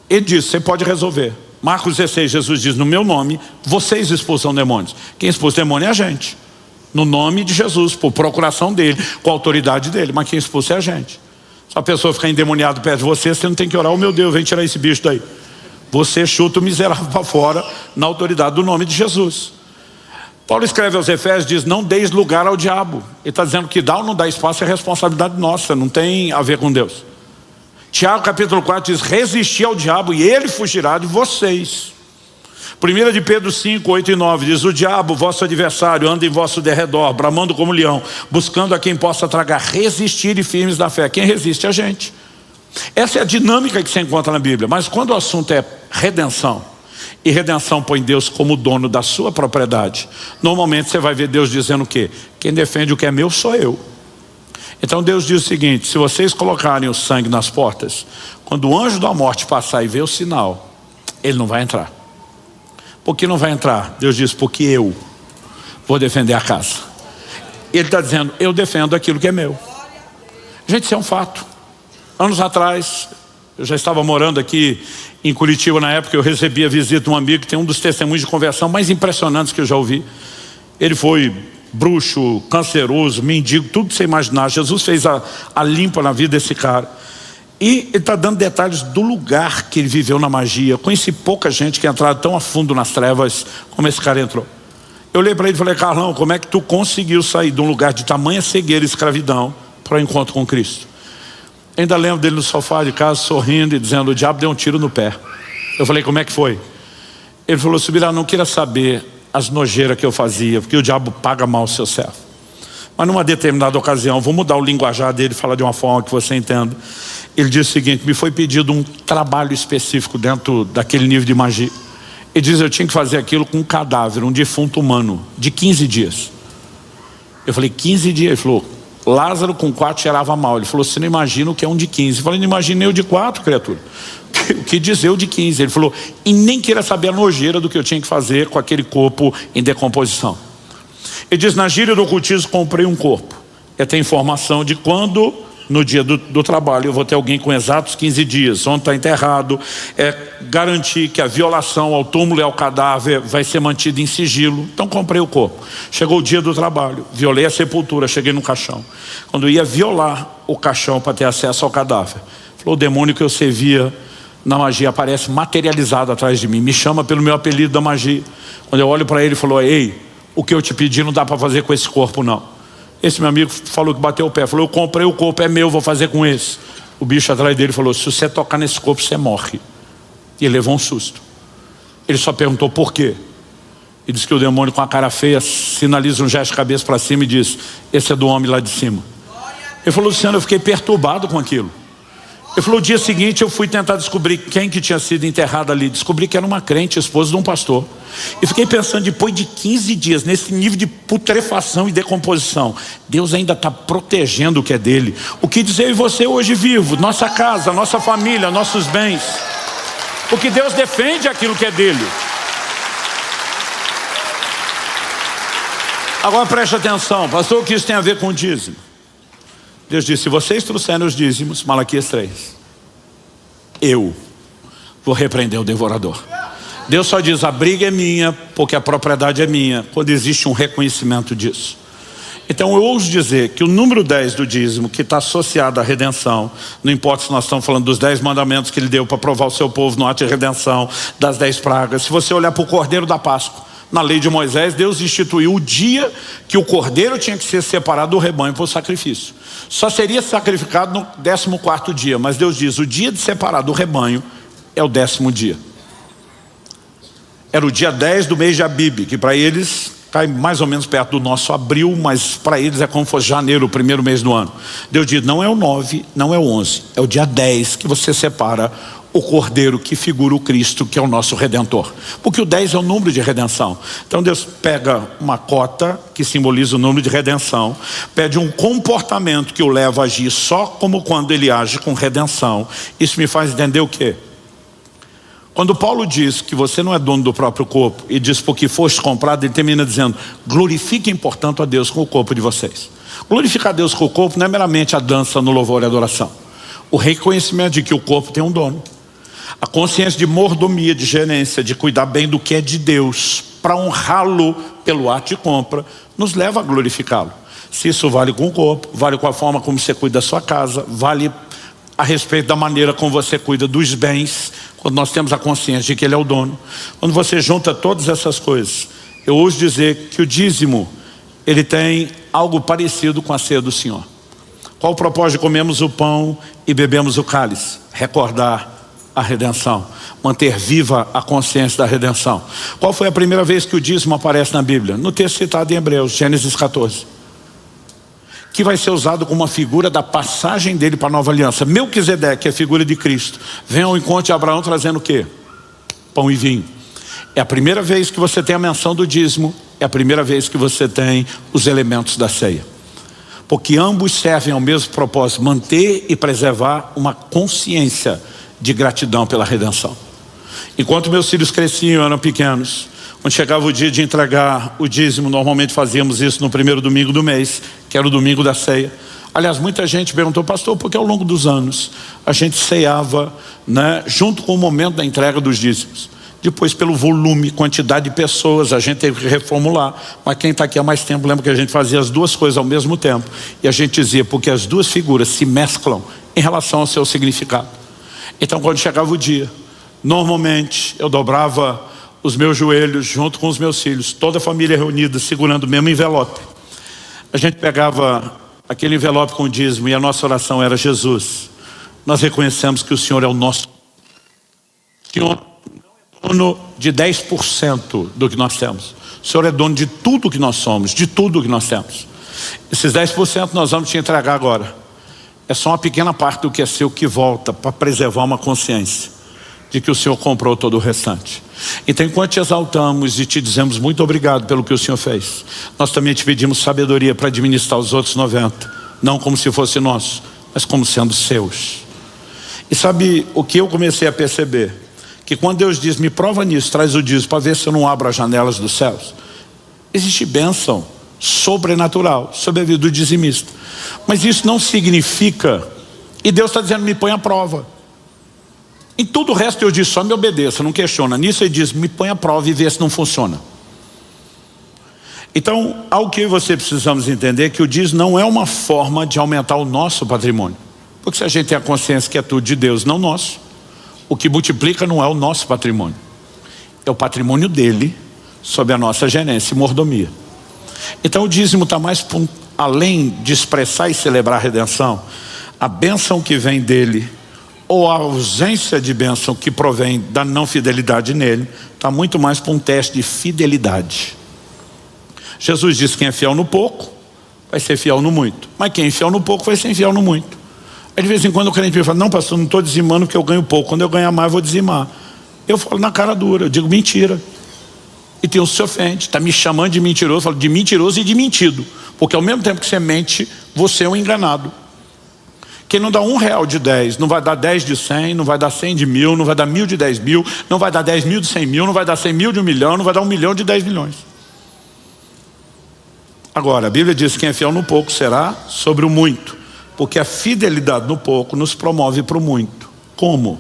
Ele diz, você pode resolver. Marcos 16, Jesus diz, no meu nome, vocês expulsam demônios. Quem expulsa demônio é a gente. No nome de Jesus, por procuração dele, com a autoridade dele. Mas quem expulsa é a gente. Se a pessoa ficar endemoniada perto de você, você não tem que orar, oh meu Deus, vem tirar esse bicho daí. Você chuta o miserável para fora, na autoridade do nome de Jesus. Paulo escreve aos Efésios, diz, não deis lugar ao diabo. Ele está dizendo que dá ou não dá espaço é responsabilidade nossa, não tem a ver com Deus. Tiago capítulo 4 diz, resistir ao diabo e ele fugirá de vocês. 1 de Pedro 5, 8 e 9 diz, o diabo, vosso adversário, anda em vosso derredor, bramando como leão, buscando a quem possa tragar. Resistir e firmes da fé. Quem resiste é a gente. Essa é a dinâmica que você encontra na Bíblia. Mas quando o assunto é redenção, e redenção põe Deus como dono da sua propriedade, normalmente você vai ver Deus dizendo o quê? Quem defende o que é meu sou eu. Então Deus diz o seguinte, se vocês colocarem o sangue nas portas, quando o anjo da morte passar e ver o sinal, ele não vai entrar. Por que não vai entrar? Deus diz, porque eu vou defender a casa. Ele está dizendo, eu defendo aquilo que é meu. Gente, isso é um fato. Anos atrás, eu já estava morando aqui em Curitiba na época, eu recebi a visita de um amigo que tem um dos testemunhos de conversão mais impressionantes que eu já ouvi. Ele foi bruxo, canceroso, mendigo, tudo que você imaginar. Jesus fez a limpa na vida desse cara. E ele está dando detalhes do lugar que ele viveu na magia. Eu conheci pouca gente que entrava tão a fundo nas trevas como esse cara entrou. Eu olhei para ele e falei, Carlão, como é que tu conseguiu sair de um lugar de tamanha cegueira e escravidão para o encontro com Cristo? Eu ainda lembro dele no sofá de casa, sorrindo e dizendo, o diabo deu um tiro no pé. Eu falei, como é que foi? Ele falou, Subirá, não queira saber as nojeiras que eu fazia, porque o diabo paga mal o seu servo. Mas numa determinada ocasião, vou mudar o linguajar dele, falar de uma forma que você entenda. Ele disse o seguinte, me foi pedido um trabalho específico dentro daquele nível de magia. Ele diz, eu tinha que fazer aquilo com um cadáver, um defunto humano, de 15 dias. Eu falei, 15 dias? Ele falou, Lázaro com 4 cheirava mal. Ele falou, você não imagina o que é um de 15. Eu falei, não imaginei o de 4, criatura. O que dizer o de 15? Ele falou, e nem queira saber a nojeira do que eu tinha que fazer com aquele corpo em decomposição. Ele diz, na gíria do ocultismo comprei um corpo. Tem informação de quando, no dia do trabalho, eu vou ter alguém com exatos 15 dias, onde está enterrado, garantir que a violação ao túmulo e ao cadáver vai ser mantida em sigilo. Então comprei o corpo. Chegou o dia do trabalho, violei a sepultura, cheguei no caixão. Quando eu ia violar o caixão para ter acesso ao cadáver, falou, o demônio que eu servia na magia aparece materializado atrás de mim, me chama pelo meu apelido da magia. Quando eu olho para ele, ele falou, ei, o que eu te pedi não dá para fazer com esse corpo não. Esse meu amigo falou que bateu o pé, falou, eu comprei o corpo, é meu, vou fazer com esse. O bicho atrás dele falou, se você tocar nesse corpo, você morre. E ele levou um susto. Ele só perguntou por quê. E disse que o demônio com a cara feia sinaliza um gesto de cabeça para cima e diz, esse é do homem lá de cima. Ele falou, Luciano, eu fiquei perturbado com aquilo. Ele falou, o dia seguinte eu fui tentar descobrir quem que tinha sido enterrado ali. Descobri que era uma crente, esposa de um pastor. E fiquei pensando, depois de 15 dias, nesse nível de putrefação e decomposição, Deus ainda está protegendo o que é dele. O que dizer eu e você hoje vivo, nossa casa, nossa família, nossos bens. Porque Deus defende aquilo que é dele. Agora preste atenção, pastor, o que isso tem a ver com o dízimo? Deus disse, se vocês trouxerem os dízimos, Malaquias 3, eu vou repreender o devorador. Deus só diz, a briga é minha, porque a propriedade é minha, quando existe um reconhecimento disso. Então eu ouso dizer que o número 10 do dízimo, que está associado à redenção, não importa se nós estamos falando dos 10 mandamentos que ele deu para provar o seu povo no ato de redenção, das 10 pragas, se você olhar para o Cordeiro da Páscoa, na lei de Moisés, Deus instituiu o dia que o cordeiro tinha que ser separado do rebanho para o sacrifício. Só seria sacrificado no 14º dia, mas Deus diz, o dia de separar do rebanho é o 10º dia. Era o dia 10 do mês de Abib, que para eles cai mais ou menos perto do nosso abril, mas para eles é como se fosse janeiro, o primeiro mês do ano. Deus diz, não é o 9, não é o 11, é o dia 10 que você separa o cordeiro que figura o Cristo, que é o nosso Redentor. Porque o 10 é o número de redenção. Então Deus pega uma cota, que simboliza o número de redenção, pede um comportamento que o leva a agir só como quando ele age com redenção. Isso me faz entender o quê? Quando Paulo diz que você não é dono do próprio corpo, e diz porque foste comprado, ele termina dizendo, glorifiquem portanto a Deus com o corpo de vocês. Glorificar a Deus com o corpo não é meramente a dança no louvor e adoração. O reconhecimento de que o corpo tem um dono. A consciência de mordomia, de gerência, de cuidar bem do que é de Deus, para honrá-lo pelo ato de compra, nos leva a glorificá-lo. Se isso vale com o corpo, vale com a forma como você cuida da sua casa, vale a respeito da maneira como você cuida dos bens, quando nós temos a consciência de que ele é o dono. Quando você junta todas essas coisas, eu ouso dizer que o dízimo, ele tem algo parecido com a ceia do Senhor. Qual o propósito de comermos o pão e bebemos o cálice? Recordar a redenção, manter viva a consciência da redenção. Qual foi a primeira vez que o dízimo aparece na Bíblia? No texto citado em Hebreus, Gênesis 14. Que vai ser usado como uma figura da passagem dele para a nova aliança. Melquisedeque é a figura de Cristo. Vem ao encontro de Abraão trazendo o quê? Pão e vinho. É a primeira vez que você tem a menção do dízimo, é a primeira vez que você tem os elementos da ceia. Porque ambos servem ao mesmo propósito, manter e preservar uma consciência de gratidão pela redenção. Enquanto meus filhos cresciam, eram pequenos, quando chegava o dia de entregar o dízimo, normalmente fazíamos isso no primeiro domingo do mês, que era o domingo da ceia. Aliás, muita gente perguntou, pastor, porque ao longo dos anos a gente ceava, né, junto com o momento da entrega dos dízimos. Depois, pelo volume, quantidade de pessoas, a gente teve que reformular. Mas quem está aqui há mais tempo lembra que a gente fazia as duas coisas ao mesmo tempo. E a gente dizia, porque as duas figuras se mesclam em relação ao seu significado. Então quando chegava o dia, normalmente eu dobrava os meus joelhos junto com os meus filhos, toda a família reunida, segurando o mesmo envelope. A gente pegava aquele envelope com o dízimo e a nossa oração era, Jesus, nós reconhecemos que o Senhor é o nosso Senhor, não é dono de 10% do que nós temos. O Senhor é dono de tudo que nós somos, de tudo que nós temos. Esses 10% nós vamos te entregar agora. É só uma pequena parte do que é seu que volta para preservar uma consciência de que o Senhor comprou todo o restante. Então, enquanto te exaltamos e te dizemos muito obrigado pelo que o Senhor fez, nós também te pedimos sabedoria para administrar os outros 90, não como se fosse nosso, mas como sendo seus. E sabe o que eu comecei a perceber? Que quando Deus diz, me prova nisso, traz o dízimo para ver se eu não abro as janelas dos céus, existe bênção sobrenatural sobre a vida do dizimista. Mas isso não significa, e Deus está dizendo, me põe à prova. Em tudo o resto eu disse, só me obedeça, não questiona. Nisso ele diz, me põe à prova e vê se não funciona. Então, algo que você precisamos entender é que o dízimo não é uma forma de aumentar o nosso patrimônio. Porque se a gente tem a consciência que é tudo de Deus, não nosso, o que multiplica não é o nosso patrimônio. É o patrimônio dele, sob a nossa gerência e mordomia. Então o dízimo está mais além de expressar e celebrar a redenção, a bênção que vem dele, ou a ausência de bênção que provém da não fidelidade nele, está muito mais para um teste de fidelidade. Jesus disse, quem é fiel no pouco, vai ser fiel no muito. Mas quem é fiel no pouco, vai ser fiel no muito. Aí de vez em quando o crente me fala, não pastor, não estou dizimando porque eu ganho pouco. Quando eu ganhar mais, eu vou dizimar. Eu falo na cara dura, eu digo mentira. E tem um que se ofende, está me chamando de mentiroso. Eu falo de mentiroso e de mentido. Porque ao mesmo tempo que você mente, você é um enganado. Quem não dá R$1 de 10, não vai dar 10 de 100, não vai dar 100 de 1000, não vai dar 1000 de 10 mil, não vai dar 10 mil de 100 mil, não vai dar 100 mil de 1 milhão, não vai dar 1 milhão de 10 milhões. Agora, a Bíblia diz que quem é fiel no pouco será sobre o muito. Porque a fidelidade no pouco nos promove para o muito. Como?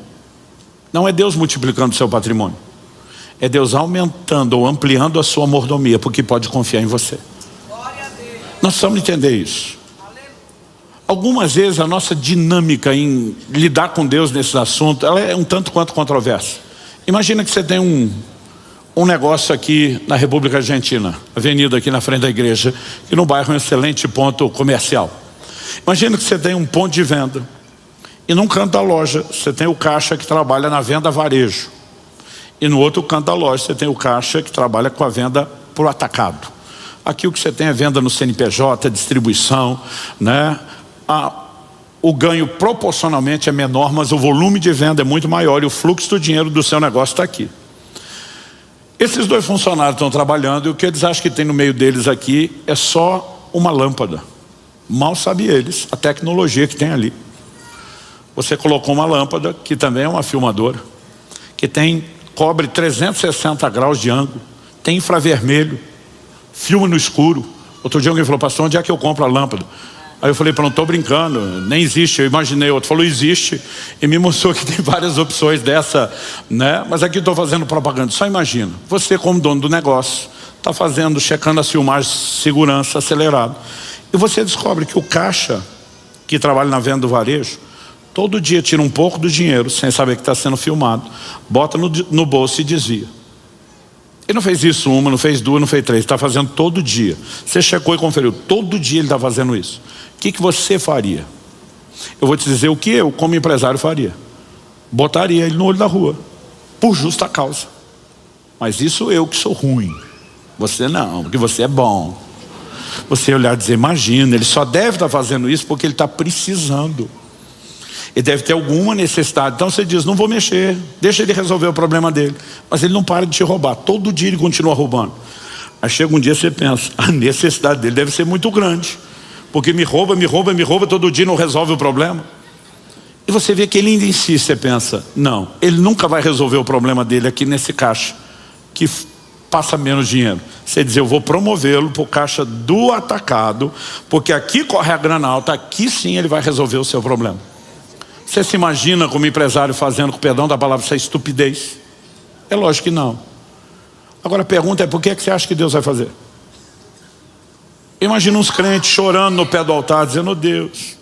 Não é Deus multiplicando o seu patrimônio. É Deus aumentando ou ampliando a sua mordomia, porque pode confiar em você. Nós precisamos entender isso. Algumas vezes a nossa dinâmica em lidar com Deus nesses assuntos, ela é um tanto quanto controversa. Imagina que você tem um negócio aqui na República Argentina, avenida aqui na frente da igreja, que no bairro é um excelente ponto comercial. Imagina que você tem um ponto de venda, e num canto da loja você tem o caixa que trabalha na venda varejo. E no outro canto da loja você tem o caixa que trabalha com a venda por atacado. Aqui o que você tem é venda no CNPJ, distribuição, né? O ganho proporcionalmente é menor, mas o volume de venda é muito maior e o fluxo do dinheiro do seu negócio está aqui. Esses dois funcionários estão trabalhando e o que eles acham que tem no meio deles aqui é só uma lâmpada. Mal sabem eles a tecnologia que tem ali. Você colocou uma lâmpada, que também é uma filmadora, que cobre 360 graus de ângulo, tem infravermelho, filma no escuro. Outro dia alguém falou, pastor, onde é que eu compro a lâmpada? Aí eu falei, não estou brincando, nem existe. Eu imaginei, outro falou, existe, e me mostrou que tem várias opções dessa, né? Mas aqui estou fazendo propaganda. Só imagina, você como dono do negócio, está checando as filmagens de segurança acelerado, e você descobre que o caixa que trabalha na venda do varejo, todo dia tira um pouco do dinheiro, sem saber que está sendo filmado, bota no bolso e desvia. Ele não fez isso uma, não fez duas, não fez três, está fazendo todo dia. Você checou e conferiu, todo dia ele está fazendo isso. O que você faria? Eu vou te dizer o que eu, como empresário, faria. Botaria ele no olho da rua, por justa causa. Mas isso eu que sou ruim. Você não, porque você é bom. Você olhar e dizer, imagina, ele só deve estar fazendo isso porque ele está precisando. Ele deve ter alguma necessidade. Então você diz, não vou mexer, deixa ele resolver o problema dele. Mas ele não para de te roubar, todo dia ele continua roubando. Aí chega um dia você pensa, a necessidade dele deve ser muito grande, porque me rouba todo dia e não resolve o problema. E você vê que ele ainda insiste, você pensa, não, ele nunca vai resolver o problema dele aqui nesse caixa, que passa menos dinheiro. Você diz, eu vou promovê-lo para o caixa do atacado, porque aqui corre a grana alta, aqui sim ele vai resolver o seu problema. Você se imagina como empresário fazendo, com perdão da palavra, essa estupidez? É lógico que não. Agora a pergunta é, por que você acha que Deus vai fazer? Imagina uns crentes chorando no pé do altar, dizendo, oh Deus,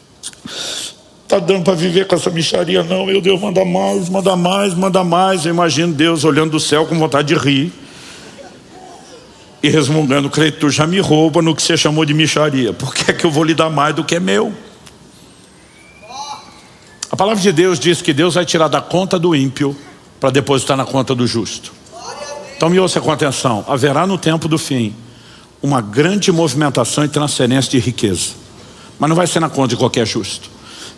está dando para viver com essa mixaria não, meu Deus, manda mais, manda mais, manda mais. Eu imagino Deus olhando do céu com vontade de rir e resmungando, crente, tu já me rouba no que você chamou de mixaria, por que é que eu vou lhe dar mais do que é meu? A palavra de Deus diz que Deus vai tirar da conta do ímpio para depositar na conta do justo. Então me ouça com atenção, haverá no tempo do fim uma grande movimentação e transferência de riqueza, mas não vai ser na conta de qualquer justo.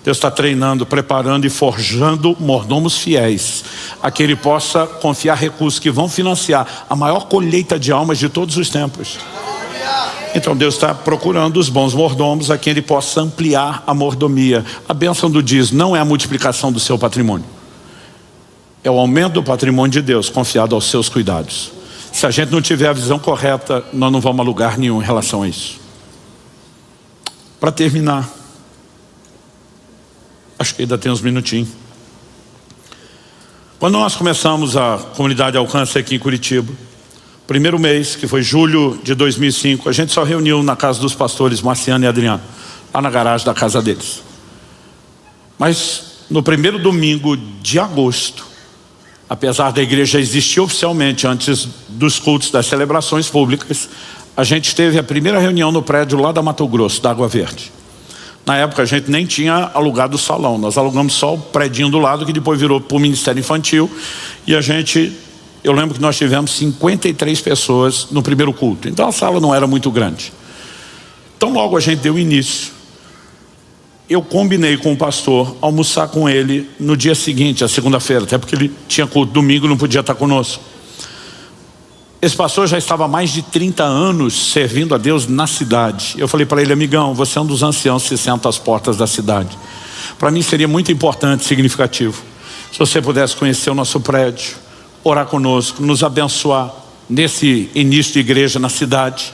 Deus está treinando, preparando e forjando mordomos fiéis, a que Ele possa confiar recursos que vão financiar a maior colheita de almas de todos os tempos. Então Deus está procurando os bons mordomos a quem Ele possa ampliar a mordomia. A bênção do dízimo não é a multiplicação do seu patrimônio, é o aumento do patrimônio de Deus confiado aos seus cuidados. Se a gente não tiver a visão correta, nós não vamos a lugar nenhum em relação a isso. Para terminar, acho que ainda tem uns minutinhos. Quando nós começamos a comunidade Alcance aqui em Curitiba, primeiro mês, que foi julho de 2005, a gente só reuniu na casa dos pastores Marciano e Adriano, lá na garagem da casa deles. Mas no primeiro domingo de agosto, apesar da igreja existir oficialmente antes dos cultos, das celebrações públicas, a gente teve a primeira reunião no prédio lá da Mato Grosso, da Água Verde. Na época a gente nem tinha alugado o salão, nós alugamos só o prédinho do lado, que depois virou para o Ministério Infantil. E eu lembro que nós tivemos 53 pessoas no primeiro culto, então a sala não era muito grande. Então logo a gente deu início, eu combinei com o pastor almoçar com ele no dia seguinte, a segunda-feira, até porque ele tinha culto domingo, não podia estar conosco. Esse pastor já estava há mais de 30 anos servindo a Deus na cidade. Eu falei para ele: amigão, você é um dos anciãos que se senta às portas da cidade. Para mim seria muito importante, significativo, se você pudesse conhecer o nosso prédio, orar conosco, nos abençoar nesse início de igreja na cidade.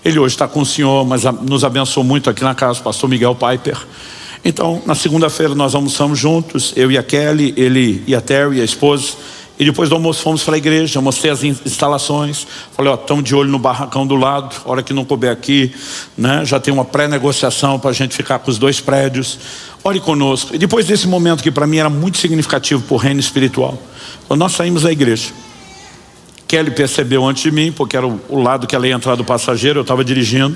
Ele hoje está com o senhor, mas nos abençoou muito aqui na casa, o pastor Miguel Piper. Então na segunda-feira nós almoçamos juntos, eu e a Kelly, ele e a Terry, a esposa. E depois do almoço fomos para a igreja, mostrei as instalações. Falei: ó, estamos de olho no barracão do lado, hora que não couber aqui, né? Já tem uma pré-negociação para a gente ficar com os 2 prédios. Ore conosco. E depois desse momento, que para mim era muito significativo para o reino espiritual, quando nós saímos da igreja, Kelly percebeu antes de mim, porque era o lado que ela ia entrar do passageiro, eu estava dirigindo.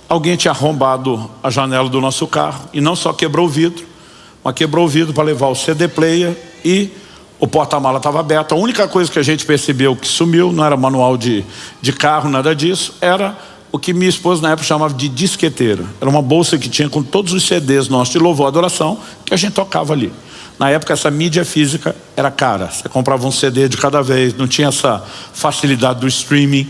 Alguém tinha arrombado a janela do nosso carro, e não só quebrou o vidro, mas quebrou o vidro para levar o CD player, e o porta-mala estava aberto. A única coisa que a gente percebeu que sumiu, não era manual de carro, nada disso, era o que minha esposa na época chamava de disqueteira. Era uma bolsa que tinha com todos os CDs nossos de louvor e adoração, que a gente tocava ali. Na época essa mídia física era cara, você comprava um CD de cada vez, não tinha essa facilidade do streaming.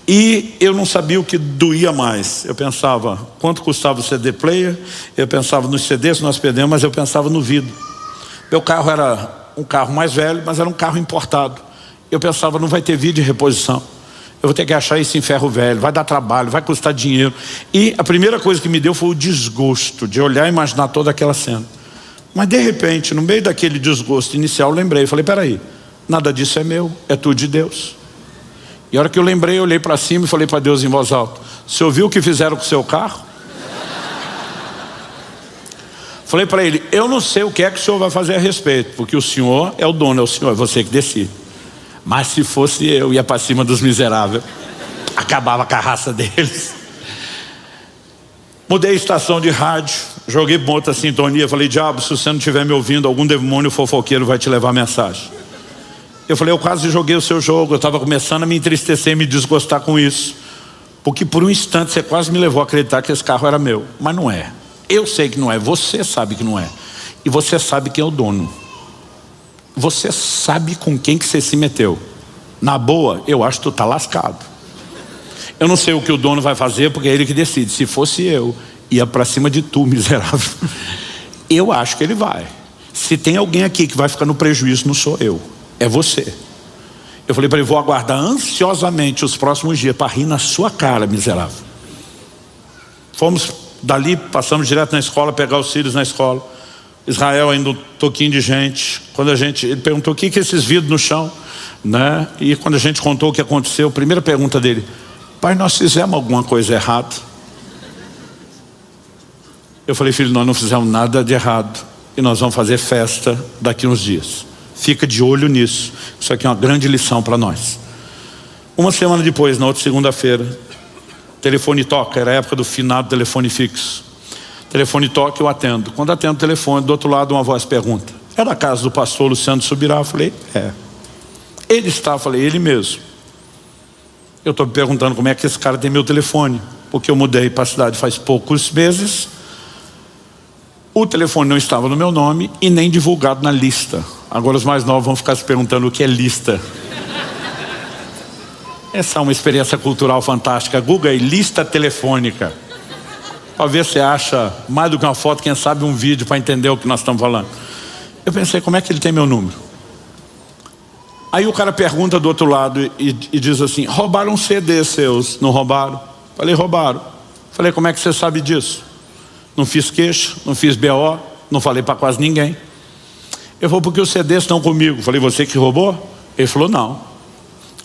E eu não sabia o que doía mais. Eu pensava quanto custava o CD player, eu pensava nos CDs que nós perdemos, mas eu pensava no vidro. Meu carro era um carro mais velho, mas era um carro importado. Eu pensava: não vai ter vídeo de reposição, eu vou ter que achar isso em ferro velho, vai dar trabalho, vai custar dinheiro. E a primeira coisa que me deu foi o desgosto de olhar e imaginar toda aquela cena. Mas de repente, no meio daquele desgosto inicial, eu lembrei, falei: peraí, nada disso é meu, é tudo de Deus. E a hora que eu lembrei, eu olhei para cima e falei para Deus em voz alta: você ouviu o que fizeram com o seu carro? Falei para ele: eu não sei o que é que o senhor vai fazer a respeito, porque o senhor é o dono, é o senhor, é você que decide. Mas se fosse eu, ia para cima dos miseráveis, acabava com a raça deles. Mudei a estação de rádio, joguei para outra sintonia, falei: diabo, se você não estiver me ouvindo, algum demônio fofoqueiro vai te levar a mensagem. Eu falei: eu quase joguei o seu jogo, eu estava começando a me entristecer e me desgostar com isso, porque por um instante você quase me levou a acreditar que esse carro era meu, mas não é. Eu sei que não é, você sabe que não é. E você sabe quem é o dono. Você sabe com quem que você se meteu. Na boa, eu acho que tu tá lascado. Eu não sei o que o dono vai fazer, porque é ele que decide. Se fosse eu, ia para cima de tu, miserável. Eu acho que ele vai. Se tem alguém aqui que vai ficar no prejuízo, não sou eu, é você. Eu falei para ele: vou aguardar ansiosamente os próximos dias para rir na sua cara, miserável. Fomos dali, passamos direto na escola, pegar os filhos na escola. Israel ainda um toquinho de gente. Quando ele perguntou: o que é esses vidros no chão, né? E quando a gente contou o que aconteceu, a primeira pergunta dele: pai, nós fizemos alguma coisa errada? Eu falei: filho, nós não fizemos nada de errado, e nós vamos fazer festa daqui uns dias. Fica de olho nisso, isso aqui é uma grande lição para nós. Uma semana depois, na outra segunda-feira, telefone toca, era a época do finado telefone fixo. Telefone toca, eu atendo. Quando atendo o telefone, do outro lado uma voz pergunta: é da casa do pastor Luciano Subirá? Eu falei: é. Ele está? Falei: ele mesmo. Eu estou me perguntando como é que esse cara tem meu telefone, porque eu mudei para a cidade faz poucos meses. O telefone não estava no meu nome e nem divulgado na lista. Agora os mais novos vão ficar se perguntando o que é lista. Essa é uma experiência cultural fantástica. Google aí, lista telefônica. Talvez você acha mais do que uma foto, quem sabe um vídeo para entender o que nós estamos falando. Eu pensei, como é que ele tem meu número? Aí o cara pergunta do outro lado e diz assim, roubaram um CD seus, não roubaram? Falei, roubaram. Falei, como é que você sabe disso? Não fiz queixa, não fiz BO, não falei para quase ninguém. Ele falou, porque os CDs estão comigo. Falei, você que roubou? Ele falou, não.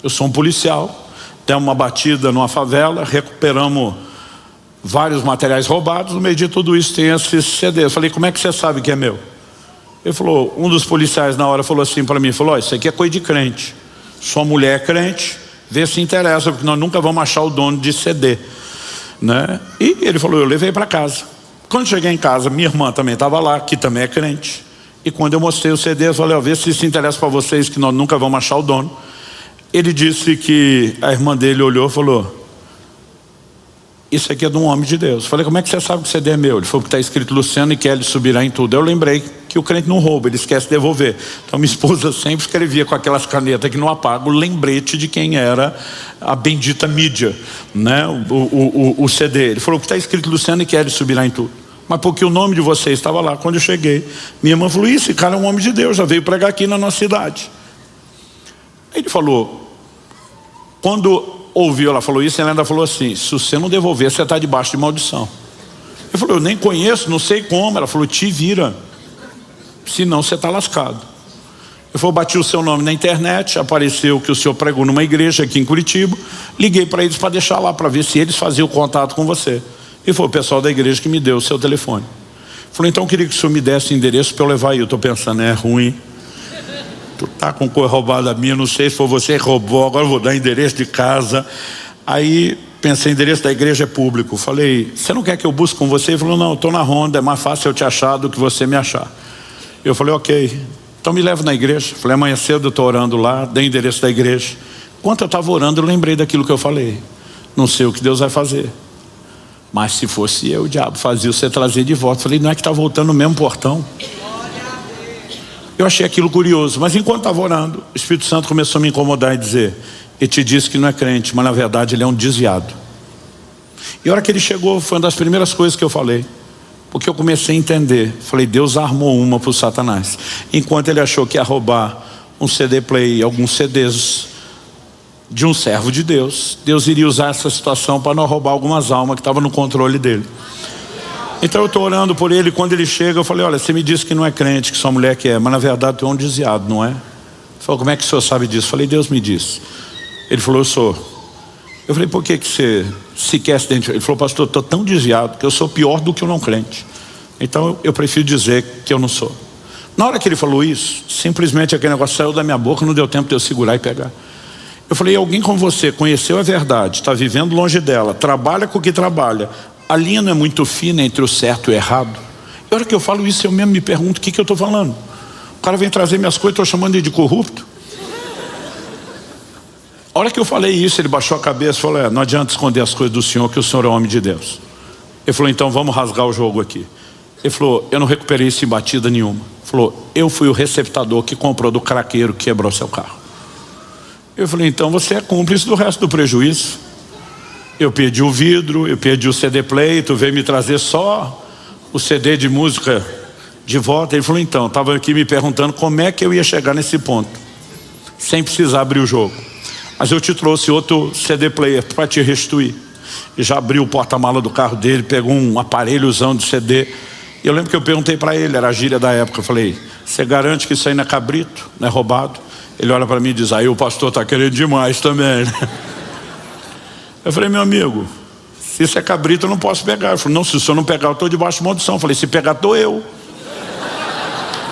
Eu sou um policial, demos uma batida numa favela, recuperamos vários materiais roubados, no meio de tudo isso tem esses CDs. Eu falei, como é que você sabe que é meu? Ele falou, um dos policiais na hora falou assim para mim, falou, isso aqui é coisa de crente. Sua mulher é crente, vê se interessa, porque nós nunca vamos achar o dono de CD, né? E ele falou, eu levei para casa. Quando cheguei em casa, minha irmã também estava lá, que também é crente. E quando eu mostrei o CD, eu falei, vê se isso interessa para vocês, que nós nunca vamos achar o dono. Ele disse que a irmã dele olhou e falou, isso aqui é de um homem de Deus. Falei, como é que você sabe que o CD é meu? Ele falou que está escrito Luciano e Kelly subirá em tudo. Eu lembrei que o crente não rouba, ele esquece de devolver. Então minha esposa sempre escrevia com aquelas canetas que não apagam o lembrete de quem era a bendita mídia, né? o CD. Ele falou que está escrito Luciano e Kelly subirá em tudo. Mas porque o nome de vocês estava lá. Quando eu cheguei, minha irmã falou, esse cara é um homem de Deus, já veio pregar aqui na nossa cidade. Ele falou, quando ouviu, ela falou isso, ela ainda falou assim, se você não devolver, você está debaixo de maldição. Ele falou, eu nem conheço, não sei como. Ela falou, te vira, senão você está lascado. Eu falei, bati o seu nome na internet, apareceu que o senhor pregou numa igreja aqui em Curitiba, liguei para eles para deixar lá, para ver se eles faziam contato com você. E foi o pessoal da igreja que me deu o seu telefone. Falei, então eu queria que o senhor me desse o endereço para eu levar aí. Eu estou pensando, é ruim. Tu tá com coisa roubada minha, não sei se foi você que roubou, agora eu vou dar endereço de casa. Aí pensei, endereço da igreja é público. Falei, você não quer que eu busque com você? Ele falou, não, eu estou na ronda, é mais fácil eu te achar do que você me achar. Eu falei, ok, então me leva na igreja. Falei, amanhã cedo eu estou orando lá, dei endereço da igreja. Enquanto eu estava orando, eu lembrei daquilo que eu falei. Não sei o que Deus vai fazer, mas se fosse eu, o diabo fazia você trazer de volta. Falei, não é que está voltando no mesmo portão? Eu achei aquilo curioso, mas enquanto estava orando, o Espírito Santo começou a me incomodar e dizer, ele te disse que não é crente, mas na verdade ele é um desviado. E a hora que ele chegou, foi uma das primeiras coisas que eu falei, porque eu comecei a entender. Falei, Deus armou uma para o Satanás. Enquanto ele achou que ia roubar um CD play, alguns CDs de um servo de Deus, Deus iria usar essa situação para não roubar algumas almas que estavam no controle dele. Então eu estou orando por ele. Quando ele chega, eu falei, olha, você me disse que não é crente, que sua mulher que é, mas na verdade tu é um desviado, não é? Ele falou, como é que o senhor sabe disso? Eu falei, Deus me disse. Ele falou, eu sou. Eu falei, por que você se quer se identificar? Ele falou, pastor, eu estou tão desviado que eu sou pior do que o não crente. Então eu prefiro dizer que eu não sou. Na hora que ele falou isso, simplesmente aquele negócio saiu da minha boca, não deu tempo de eu segurar e pegar. Eu falei, alguém como você conheceu a verdade, está vivendo longe dela, trabalha com o que trabalha, a linha não é muito fina entre o certo e o errado. E a hora que eu falo isso, eu mesmo me pergunto o que eu estou falando. O cara vem trazer minhas coisas, estou chamando ele de corrupto. A hora que eu falei isso, ele baixou a cabeça e falou, não adianta esconder as coisas do senhor, que o senhor é homem de Deus. Ele falou, então vamos rasgar o jogo aqui. Ele falou, eu não recuperei isso em batida nenhuma. Ele falou, eu fui o receptador que comprou do craqueiro que quebrou seu carro. Eu falei, então você é cúmplice do resto do prejuízo. Eu perdi o vidro, eu perdi o CD play, tu veio me trazer só o CD de música de volta. Ele falou, então, estava aqui me perguntando como é que eu ia chegar nesse ponto, sem precisar abrir o jogo. Mas eu te trouxe outro CD player para te restituir. E já abriu o porta-mala do carro dele, pegou um aparelhozão de CD. E eu lembro que eu perguntei para ele, era a gíria da época, eu falei, você garante que isso aí não é cabrito, não é roubado? Ele olha para mim e diz, aí o pastor está querendo demais também, né? Eu falei, meu amigo, se isso é cabrito eu não posso pegar. Ele falou, não, se o senhor não pegar eu estou debaixo de maldição. Eu falei, se pegar estou eu.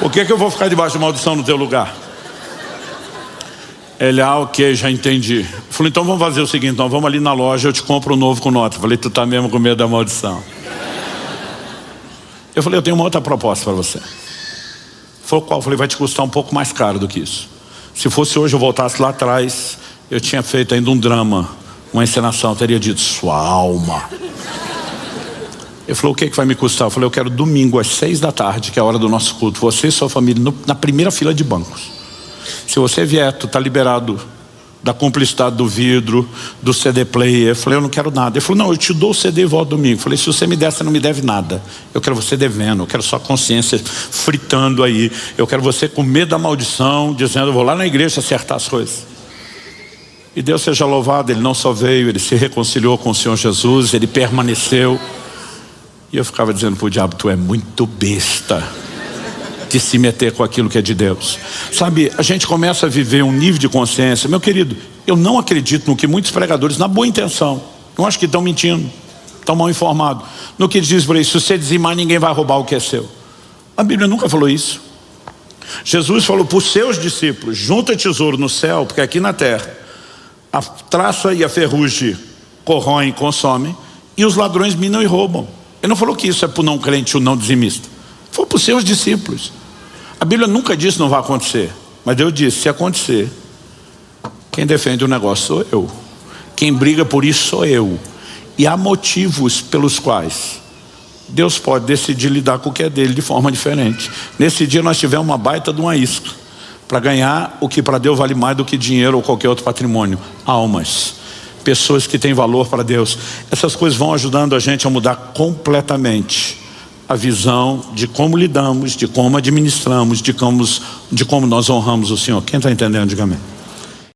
Por que eu vou ficar debaixo de maldição no teu lugar? Ele, ok, já entendi. Eu falei, então vamos fazer o seguinte, então vamos ali na loja, eu te compro um novo com nota. Eu falei, tu tá mesmo com medo da maldição. Eu falei, eu tenho uma outra proposta para você. Falou, qual? Eu falei, vai te custar um pouco mais caro do que isso. Se fosse hoje eu voltasse lá atrás, eu tinha feito ainda um drama, uma encenação, eu teria dito, sua alma. Ele falou, o que vai me custar? Eu falei, eu quero domingo às 6 da tarde, que é a hora do nosso culto, você e sua família na primeira fila de bancos. Se você vier, tu está liberado da cumplicidade do vidro, do CD player. Eu falei, eu não quero nada. Ele falou, não, eu te dou o CD e volto domingo. Eu falei, se você me der, você não me deve nada. Eu quero você devendo, eu quero sua consciência fritando aí. Eu quero você com medo da maldição, dizendo, eu vou lá na igreja acertar as coisas. E Deus seja louvado, ele não só veio, ele se reconciliou com o Senhor Jesus, ele permaneceu. E eu ficava dizendo para o diabo, tu é muito besta de se meter com aquilo que é de Deus. Sabe, a gente começa a viver um nível de consciência. Meu querido, eu não acredito no que muitos pregadores, na boa intenção, eu acho que estão mentindo, estão mal informados, no que diz por aí, se você dizimar, ninguém vai roubar o que é seu. A Bíblia nunca falou isso. Jesus falou para os seus discípulos, junta tesouro no céu, porque aqui na terra a traça e a ferrugem corroem, consomem, e os ladrões minam e roubam. Ele não falou que isso é para o não crente ou não dizimista. Foi para os seus discípulos. A Bíblia nunca disse não vai acontecer, mas Deus disse, se acontecer, quem defende o negócio sou eu, quem briga por isso sou eu. E há motivos pelos quais Deus pode decidir lidar com o que é dele de forma diferente. Nesse dia nós tivemos uma baita de uma isca para ganhar o que para Deus vale mais do que dinheiro ou qualquer outro patrimônio: almas, pessoas que têm valor para Deus. Essas coisas vão ajudando a gente a mudar completamente a visão de como lidamos, de como administramos, de como nós honramos o Senhor. Quem está entendendo, diga amém.